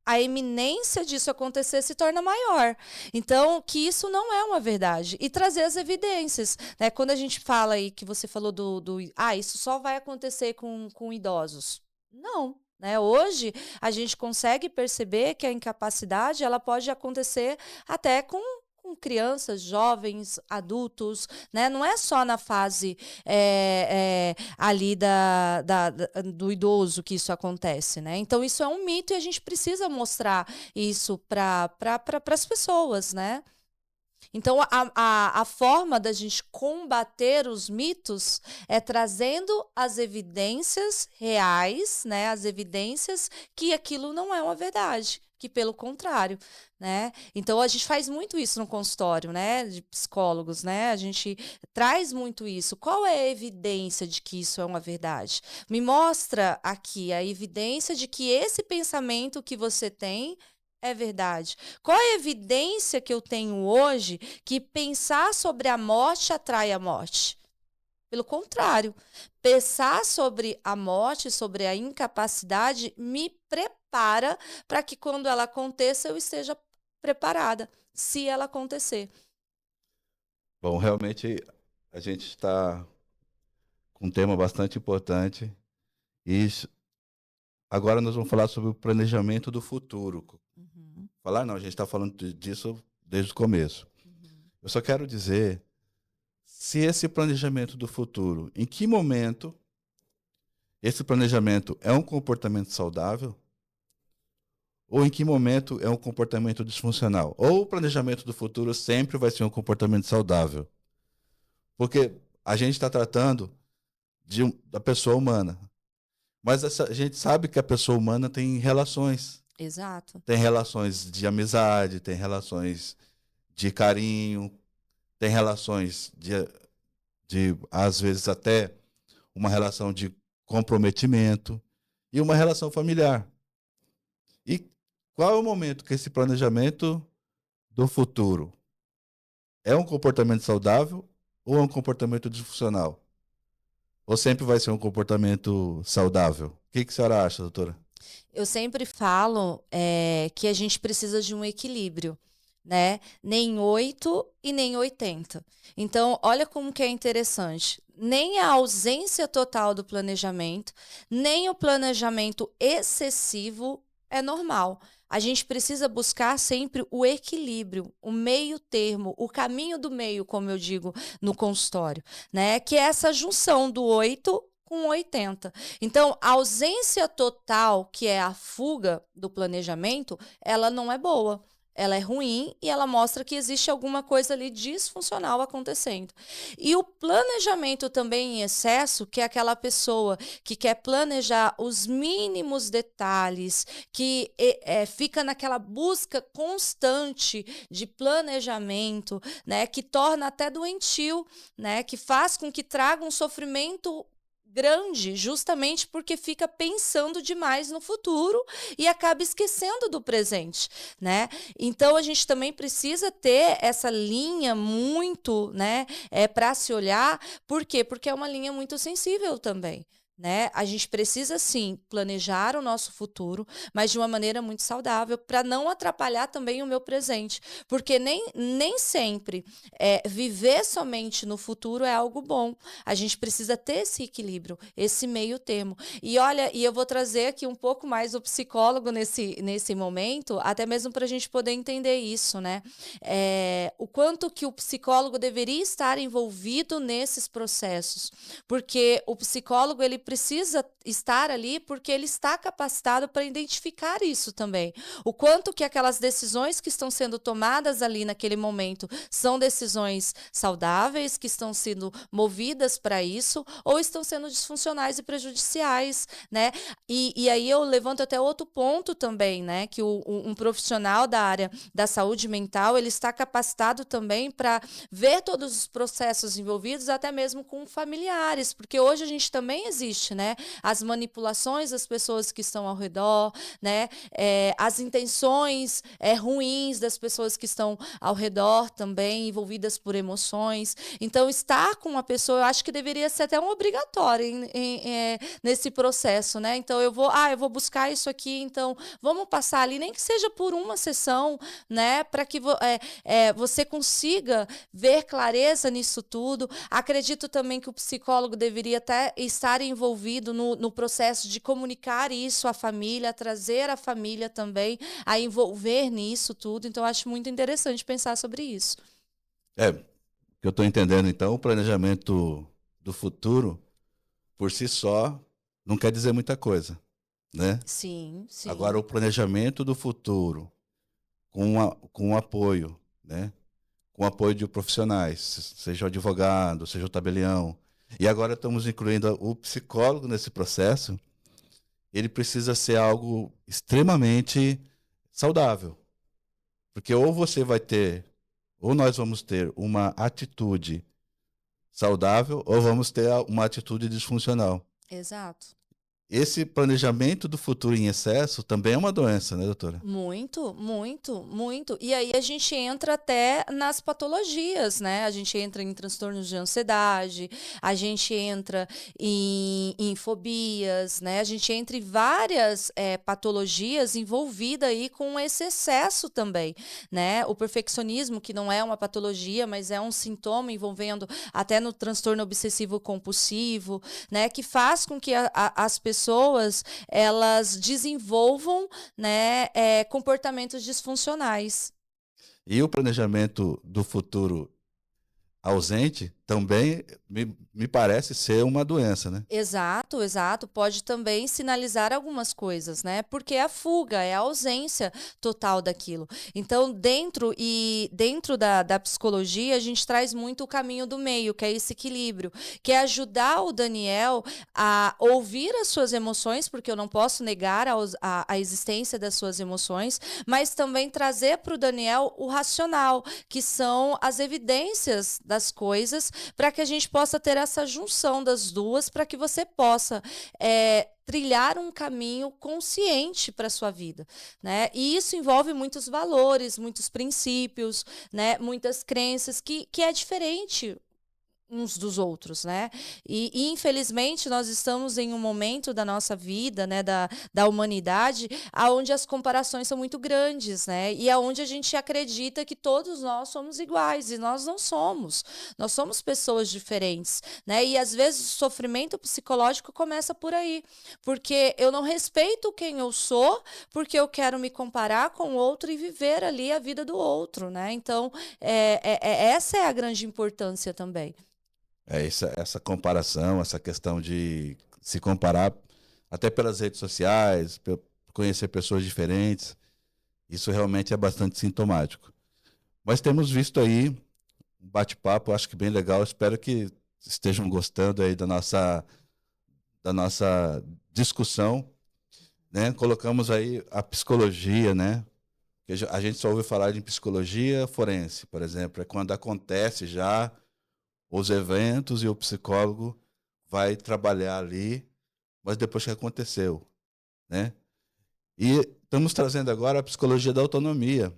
a eminência disso acontecer se torna maior. Então, que isso não é uma verdade. E trazer as evidências. Né? Quando a gente fala aí, que você falou isso só vai acontecer com idosos. Não. Né? Hoje, a gente consegue perceber que a incapacidade ela pode acontecer até com crianças, jovens, adultos, né? Não é só na fase ali do idoso que isso acontece, né? Então isso é um mito e a gente precisa mostrar isso para as pessoas, né? Então, a forma da gente combater os mitos é trazendo as evidências reais, né? As evidências que aquilo não é uma verdade, que pelo contrário, né? Então, a gente faz muito isso no consultório, né? De psicólogos, né? A gente traz muito isso. Qual é a evidência de que isso é uma verdade? Me mostra aqui a evidência de que esse pensamento que você tem é verdade. Qual é a evidência que eu tenho hoje que pensar sobre a morte atrai a morte? Pelo contrário, pensar sobre a morte, sobre a incapacidade, me prepara para que quando ela aconteça eu esteja preparada, se ela acontecer. Bom, realmente a gente está com um tema bastante importante e agora nós vamos falar sobre o planejamento do futuro. Uhum, Falar não, a gente está falando disso desde o começo. uhum. Eu só quero dizer se esse planejamento do futuro, em que momento esse planejamento é um comportamento saudável ou em que momento é um comportamento disfuncional. Ou o planejamento do futuro sempre vai ser um comportamento saudável. Porque a gente está tratando da pessoa humana. Mas a gente sabe que a pessoa humana tem relações. Exato. Tem relações de amizade, tem relações de carinho, tem relações às vezes, até uma relação de comprometimento e uma relação familiar. E qual é o momento que esse planejamento do futuro é um comportamento saudável ou é um comportamento disfuncional? Ou sempre vai ser um comportamento saudável? O que a senhora acha, doutora? Eu sempre falo que a gente precisa de um equilíbrio. né? Nem 8 e nem 80. Então, olha como que é interessante. Nem a ausência total do planejamento, nem o planejamento excessivo é normal. A gente precisa buscar sempre o equilíbrio, o meio termo, o caminho do meio, como eu digo no consultório, né? Que é essa junção do 8 com 80. Então, a ausência total, que é a fuga do planejamento, ela não é boa. Ela é ruim e ela mostra que existe alguma coisa ali disfuncional acontecendo. E o planejamento também em excesso, que é aquela pessoa que quer planejar os mínimos detalhes, que fica naquela busca constante de planejamento, né, que torna até doentio, né, que faz com que traga um sofrimento grande, justamente porque fica pensando demais no futuro e acaba esquecendo do presente, né? Então a gente também precisa ter essa linha muito, né, para se olhar. Por quê? Porque é uma linha muito sensível também. Né? A gente precisa sim planejar o nosso futuro, mas de uma maneira muito saudável, para não atrapalhar também o meu presente, porque nem sempre viver somente no futuro é algo bom. A gente precisa ter esse equilíbrio, esse meio termo. E olha, e eu vou trazer aqui um pouco mais o psicólogo nesse momento, até mesmo para a gente poder entender isso, né? O quanto que o psicólogo deveria estar envolvido nesses processos, porque o psicólogo ele precisa estar ali porque ele está capacitado para identificar isso também. O quanto que aquelas decisões que estão sendo tomadas ali naquele momento são decisões saudáveis, que estão sendo movidas para isso, ou estão sendo disfuncionais e prejudiciais, né? E aí eu levanto até outro ponto também, né? Que um profissional da área da saúde mental, ele está capacitado também para ver todos os processos envolvidos, até mesmo com familiares, porque hoje a gente também existe, né? As manipulações das pessoas que estão ao redor, né? As intenções ruins das pessoas que estão ao redor também, envolvidas por emoções. Então, estar com uma pessoa, eu acho que deveria ser até um obrigatório nesse processo, né? Então, eu vou buscar isso aqui, então, vamos passar ali, nem que seja por uma sessão, né? Para que você consiga ver clareza nisso tudo. Acredito também que o psicólogo deveria até estar envolvido no processo de comunicar isso à família, trazer a família também a envolver nisso tudo. Então, acho muito interessante pensar sobre isso. O que eu estou entendendo, então, o planejamento do futuro, por si só, não quer dizer muita coisa, né? Sim, sim. Agora, o planejamento do futuro, com apoio, né? Com apoio de profissionais, seja o advogado, seja o tabelião. E agora estamos incluindo o psicólogo nesse processo. Ele precisa ser algo extremamente saudável. Porque ou nós vamos ter uma atitude saudável, ou vamos ter uma atitude disfuncional. Exato. Esse planejamento do futuro em excesso também é uma doença, né, doutora? Muito, muito, muito. E aí a gente entra até nas patologias, né? A gente entra em transtornos de ansiedade, a gente entra em fobias, né? A gente entra em várias patologias envolvidas aí com esse excesso também, né? O perfeccionismo, que não é uma patologia, mas é um sintoma envolvendo até no transtorno obsessivo compulsivo, né? Que faz com que as pessoas elas desenvolvam, né, comportamentos disfuncionais. E o planejamento do futuro ausente também me parece ser uma doença, né? Exato, exato. Pode também sinalizar algumas coisas, né? Porque é a fuga, é a ausência total daquilo. Então, dentro da psicologia, a gente traz muito o caminho do meio, que é esse equilíbrio, que é ajudar o Daniel a ouvir as suas emoções, porque eu não posso negar a existência das suas emoções, mas também trazer para o Daniel o racional, que são as evidências das coisas, para que a gente possa ter essa junção das duas, para que você possa trilhar um caminho consciente para a sua vida, né? E isso envolve muitos valores, muitos princípios, né? Muitas crenças que é diferente uns dos outros, né? E infelizmente nós estamos em um momento da nossa vida, né, da humanidade, aonde as comparações são muito grandes, né? E aonde a gente acredita que todos nós somos iguais e nós não somos. Nós somos pessoas diferentes, né? E às vezes o sofrimento psicológico começa por aí, porque eu não respeito quem eu sou, porque eu quero me comparar com o outro e viver ali a vida do outro, né? Então, essa é a grande importância também. Essa comparação, essa questão de se comparar até pelas redes sociais, conhecer pessoas diferentes, isso realmente é bastante sintomático. Mas temos visto aí um bate-papo, acho que bem legal, espero que estejam gostando aí da nossa discussão, né? Colocamos aí a psicologia, né? A gente só ouve falar de psicologia forense, por exemplo, é quando acontece já os eventos e o psicólogo vai trabalhar ali, mas depois que aconteceu, né? E estamos trazendo agora a psicologia da autonomia.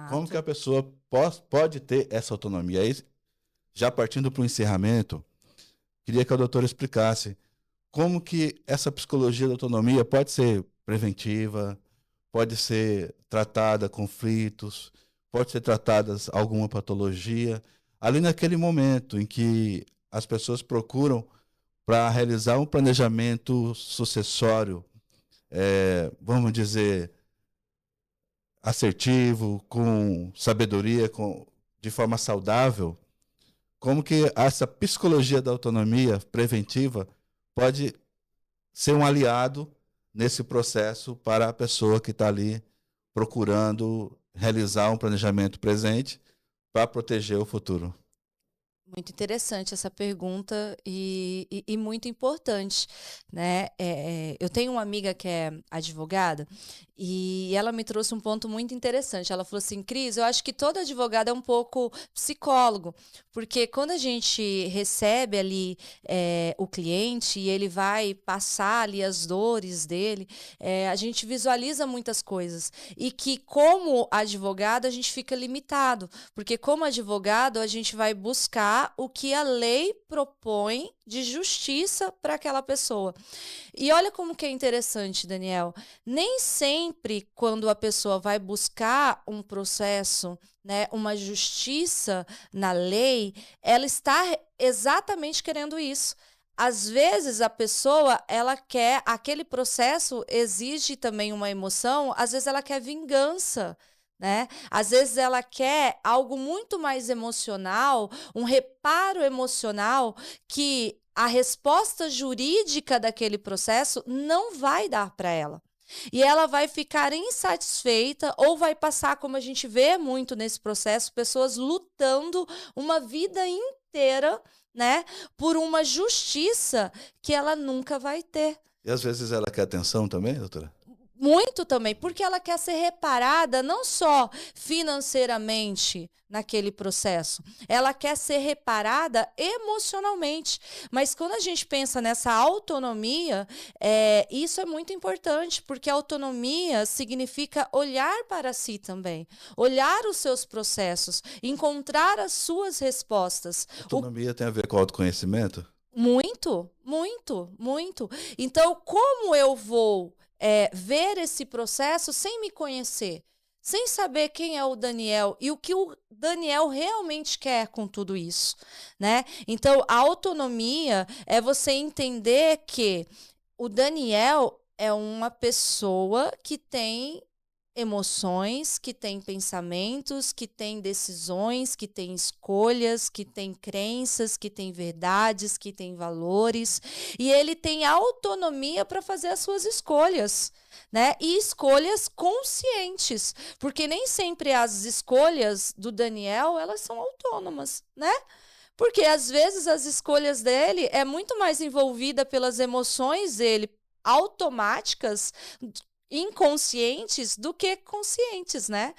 Como que Exato. a pessoa pode ter essa autonomia? Aí, já partindo para o encerramento, queria que a doutora explicasse como que essa psicologia da autonomia pode ser preventiva, pode ser tratada conflitos, pode ser tratada alguma patologia, ali naquele momento em que as pessoas procuram para realizar um planejamento sucessório, vamos dizer, assertivo, com sabedoria, de forma saudável, como que essa psicologia da autonomia preventiva pode ser um aliado nesse processo para a pessoa que está ali procurando realizar um planejamento presente para proteger o futuro. Muito interessante essa pergunta e muito importante, né? Eu tenho uma amiga que é advogada e ela me trouxe um ponto muito interessante. Ela falou assim, Cris, eu acho que todo advogado é um pouco psicólogo, porque quando a gente recebe ali o cliente e ele vai passar ali as dores dele, a gente visualiza muitas coisas e que como advogado a gente fica limitado, porque como advogado a gente vai buscar o que a lei propõe de justiça para aquela pessoa. E olha como que é interessante, Daniel. Nem sempre quando a pessoa vai buscar um processo, né, uma justiça na lei, ela está exatamente querendo isso. Às vezes a pessoa, ela quer, aquele processo exige também uma emoção, às vezes ela quer vingança, né? Às vezes ela quer algo muito mais emocional, um reparo emocional que a resposta jurídica daquele processo não vai dar para ela. E ela vai ficar insatisfeita ou vai passar, como a gente vê muito nesse processo, pessoas lutando uma vida inteira, né, por uma justiça que ela nunca vai ter. E às vezes ela quer atenção também, doutora? Muito também, porque ela quer ser reparada não só financeiramente naquele processo, ela quer ser reparada emocionalmente. Mas quando a gente pensa nessa autonomia, isso é muito importante, porque autonomia significa olhar para si também, olhar os seus processos, encontrar as suas respostas. Autonomia tem a ver com autoconhecimento? Muito, muito, muito. Então, como eu vou ver esse processo sem me conhecer, sem saber quem é o Daniel e o que o Daniel realmente quer com tudo isso, né? Então, a autonomia é você entender que o Daniel é uma pessoa que tem emoções, que tem pensamentos, que tem decisões, que tem escolhas, que tem crenças, que tem verdades, que tem valores, e ele tem autonomia para fazer as suas escolhas, né? E escolhas conscientes, porque nem sempre as escolhas do Daniel, elas são autônomas, né? Porque às vezes as escolhas dele é muito mais envolvida pelas emoções dele automáticas, inconscientes do que conscientes, né?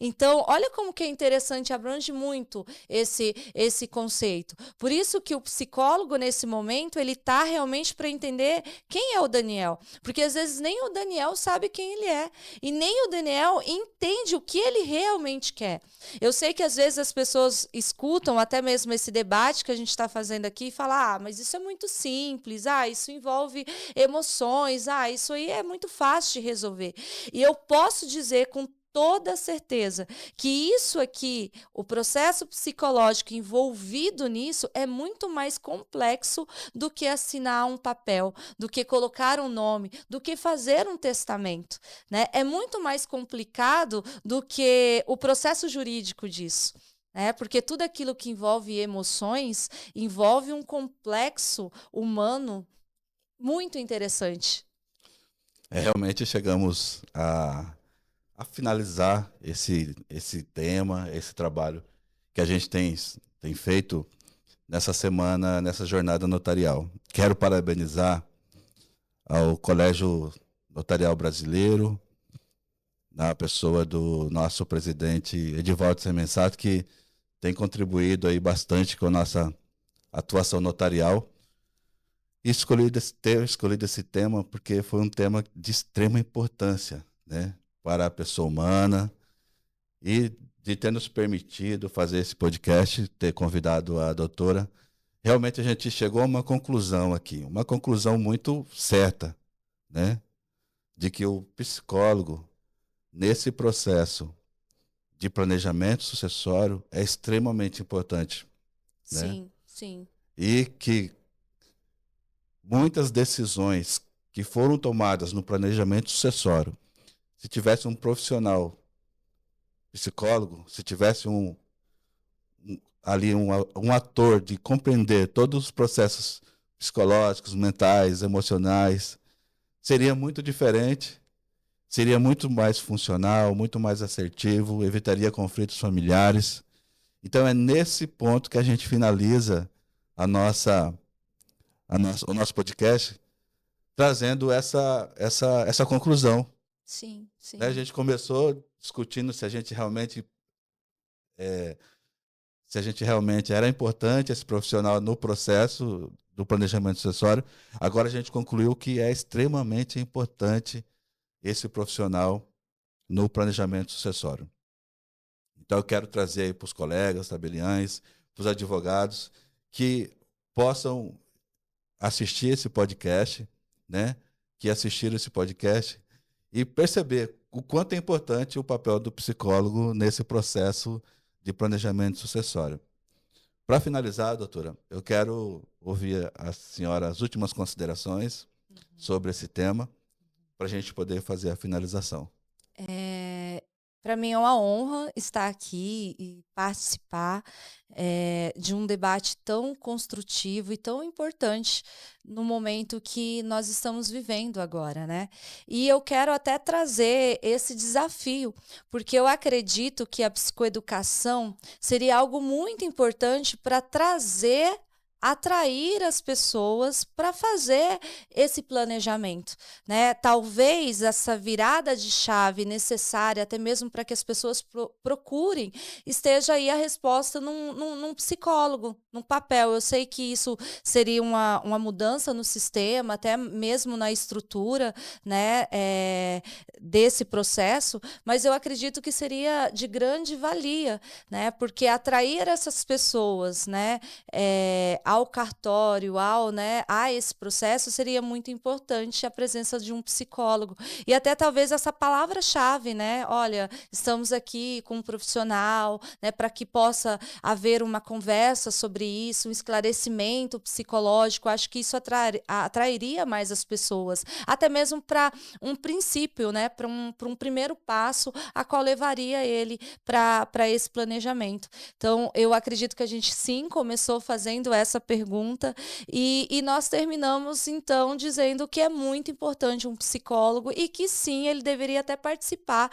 Então, olha como que é interessante, abrange muito esse conceito. Por isso que o psicólogo, nesse momento, ele está realmente para entender quem é o Daniel. Porque às vezes nem o Daniel sabe quem ele é. E nem o Daniel entende o que ele realmente quer. Eu sei que às vezes as pessoas escutam até mesmo esse debate que a gente está fazendo aqui e falam, mas isso é muito simples, isso envolve emoções, isso aí é muito fácil de resolver. E eu posso dizer com toda certeza que isso aqui, o processo psicológico envolvido nisso é muito mais complexo do que assinar um papel, do que colocar um nome, do que fazer um testamento, né? É muito mais complicado do que o processo jurídico disso. Porque tudo aquilo que envolve emoções envolve um complexo humano muito interessante. Realmente chegamos a finalizar esse tema, esse trabalho que a gente tem feito nessa semana, nessa jornada notarial. Quero parabenizar ao Colégio Notarial Brasileiro, na pessoa do nosso presidente Edivaldo Semensato, que tem contribuído aí bastante com a nossa atuação notarial. E ter escolhido esse tema porque foi um tema de extrema importância, né, para a pessoa humana, e de ter nos permitido fazer esse podcast, ter convidado a doutora. Realmente a gente chegou a uma conclusão aqui, uma conclusão muito certa, né, de que o psicólogo, nesse processo de planejamento sucessório, é extremamente importante, né? Sim, sim. E que muitas decisões que foram tomadas no planejamento sucessório, se tivesse um profissional psicólogo, se tivesse ali um ator de compreender todos os processos psicológicos, mentais, emocionais, seria muito diferente, seria muito mais funcional, muito mais assertivo, evitaria conflitos familiares. Então é nesse ponto que a gente finaliza o nosso podcast, trazendo essa conclusão. Sim, sim. Né? A gente começou discutindo se a gente realmente era importante esse profissional no processo do planejamento sucessório. Agora a gente concluiu que é extremamente importante esse profissional no planejamento sucessório. Então eu quero trazer aí para os colegas tabeliães, para os advogados, que possam assistir esse podcast, né? Que assistiram esse podcast e perceber o quanto é importante o papel do psicólogo nesse processo de planejamento sucessório. Para finalizar, doutora, eu quero ouvir a senhora as últimas considerações sobre esse tema, para a gente poder fazer a finalização. Para mim é uma honra estar aqui e participar de um debate tão construtivo e tão importante no momento que nós estamos vivendo agora, né? E eu quero até trazer esse desafio, porque eu acredito que a psicoeducação seria algo muito importante para atrair as pessoas para fazer esse planejamento, né? Talvez essa virada de chave necessária, até mesmo para que as pessoas procurem, esteja aí a resposta num psicólogo, num papel. Eu sei que isso seria uma mudança no sistema, até mesmo na estrutura, né, desse processo, mas eu acredito que seria de grande valia, né? Porque atrair essas pessoas, né, ao cartório, a esse processo, seria muito importante a presença de um psicólogo. E até talvez essa palavra-chave, né? Olha, estamos aqui com um profissional, né, para que possa haver uma conversa sobre isso, um esclarecimento psicológico. Acho que isso atrairia mais as pessoas, até mesmo para um princípio, né, para um primeiro passo, a qual levaria ele para esse planejamento. Então, eu acredito que a gente sim começou fazendo essa pergunta e nós terminamos então dizendo que é muito importante um psicólogo e que sim, ele deveria até participar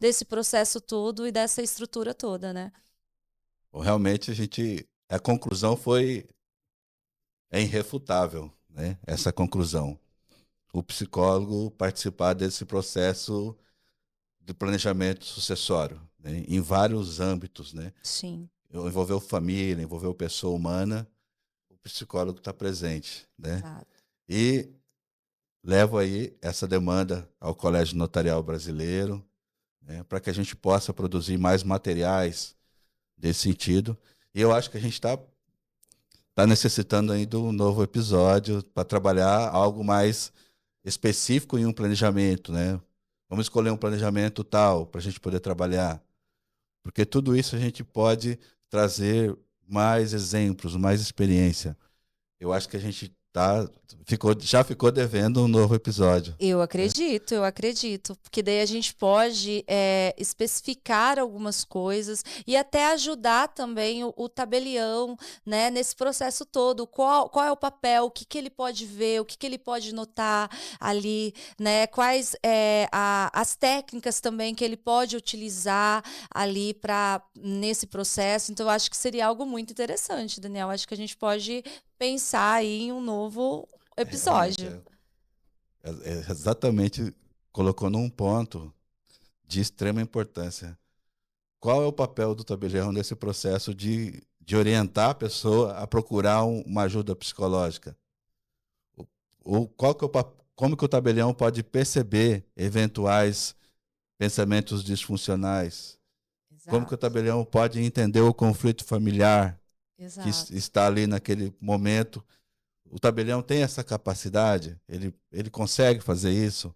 desse processo todo e dessa estrutura toda, né? Realmente a conclusão é irrefutável, né? Essa conclusão. O psicólogo participar desse processo de planejamento sucessório, né? Em vários âmbitos, né? Sim. Envolveu família, envolveu pessoa humana, o psicólogo está presente, né? Exato. E levo aí essa demanda ao Colégio Notarial Brasileiro, né, para que a gente possa produzir mais materiais desse sentido. E eu acho que a gente tá necessitando aí de um novo episódio para trabalhar algo mais específico em um planejamento, né? Vamos escolher um planejamento tal para a gente poder trabalhar, porque tudo isso a gente pode trazer mais exemplos, mais experiência. Eu acho que a gente já ficou devendo um novo episódio. Eu acredito, porque daí a gente pode especificar algumas coisas e até ajudar também o tabelião, né, nesse processo todo. Qual é o papel, o que que ele pode ver, o que que ele pode notar ali, né, quais as técnicas também que ele pode utilizar ali nesse processo. Então, eu acho que seria algo muito interessante, Daniel. Acho que a gente pode pensar aí em um novo Realmente, episódio. é exatamente colocou num ponto de extrema importância. Qual é o papel do tabelião nesse processo de orientar a pessoa a procurar uma ajuda psicológica? Qual que é como que o tabelião pode perceber eventuais pensamentos disfuncionais? Como que o Exato, tabelião pode entender o conflito familiar que exato, está ali naquele momento? O tabelião tem essa capacidade? Ele consegue fazer isso?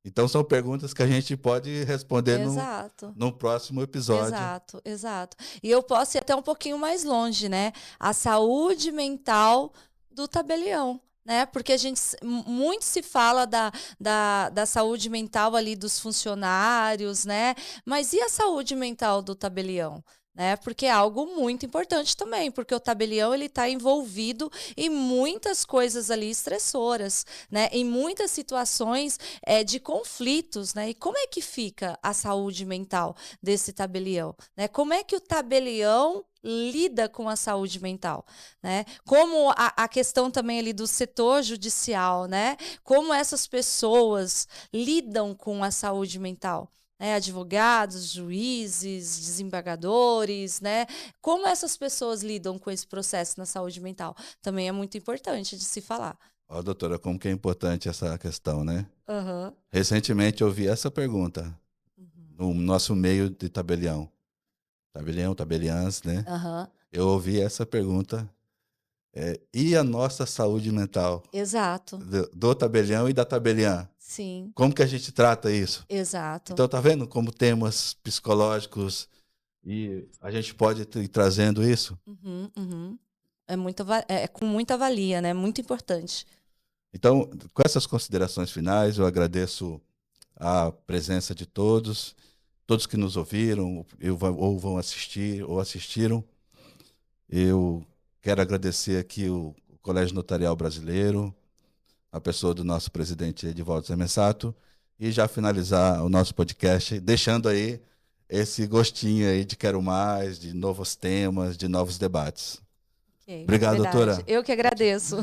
Então, são perguntas que a gente pode responder exato, no próximo episódio. exato, exato. E eu posso ir até um pouquinho mais longe, né? A saúde mental do tabelião. Né? Porque muito se fala da saúde mental ali dos funcionários, né? Mas e a saúde mental do tabelião? Né? Porque é algo muito importante também, porque o tabelião ele está envolvido em muitas coisas ali estressoras, né? Em muitas situações de conflitos, né? E como é que fica a saúde mental desse tabelião, né? Como é que o tabelião lida com a saúde mental, né? Como a questão também ali do setor judicial, né? Como essas pessoas lidam com a saúde mental, né? Advogados, juízes, desembargadores, né? Como essas pessoas lidam com esse processo na saúde mental também é muito importante de se falar. Ó, doutora, como que é importante essa questão, né? Aham. Recentemente eu vi essa pergunta Uhum. no nosso meio de tabelião. Tabelião, tabeliãs, né? Aham. Eu ouvi essa pergunta. E a nossa saúde mental Exato. do tabelião e da tabeliã? Sim. Como que a gente trata isso? Exato. Então, tá vendo como temas psicológicos e a gente pode ir trazendo isso? Uhum, uhum. É com muita valia, né? Muito importante. Então, com essas considerações finais, eu agradeço a presença de todos, todos que nos ouviram, ou vão assistir, ou assistiram. Eu quero agradecer aqui o Colégio Notarial Brasileiro, a pessoa do nosso presidente Edivaldo Zemensato, e já finalizar o nosso podcast, deixando aí esse gostinho aí de quero mais, de novos temas, de novos debates. Ok, Obrigado, verdade. doutora. Eu que agradeço.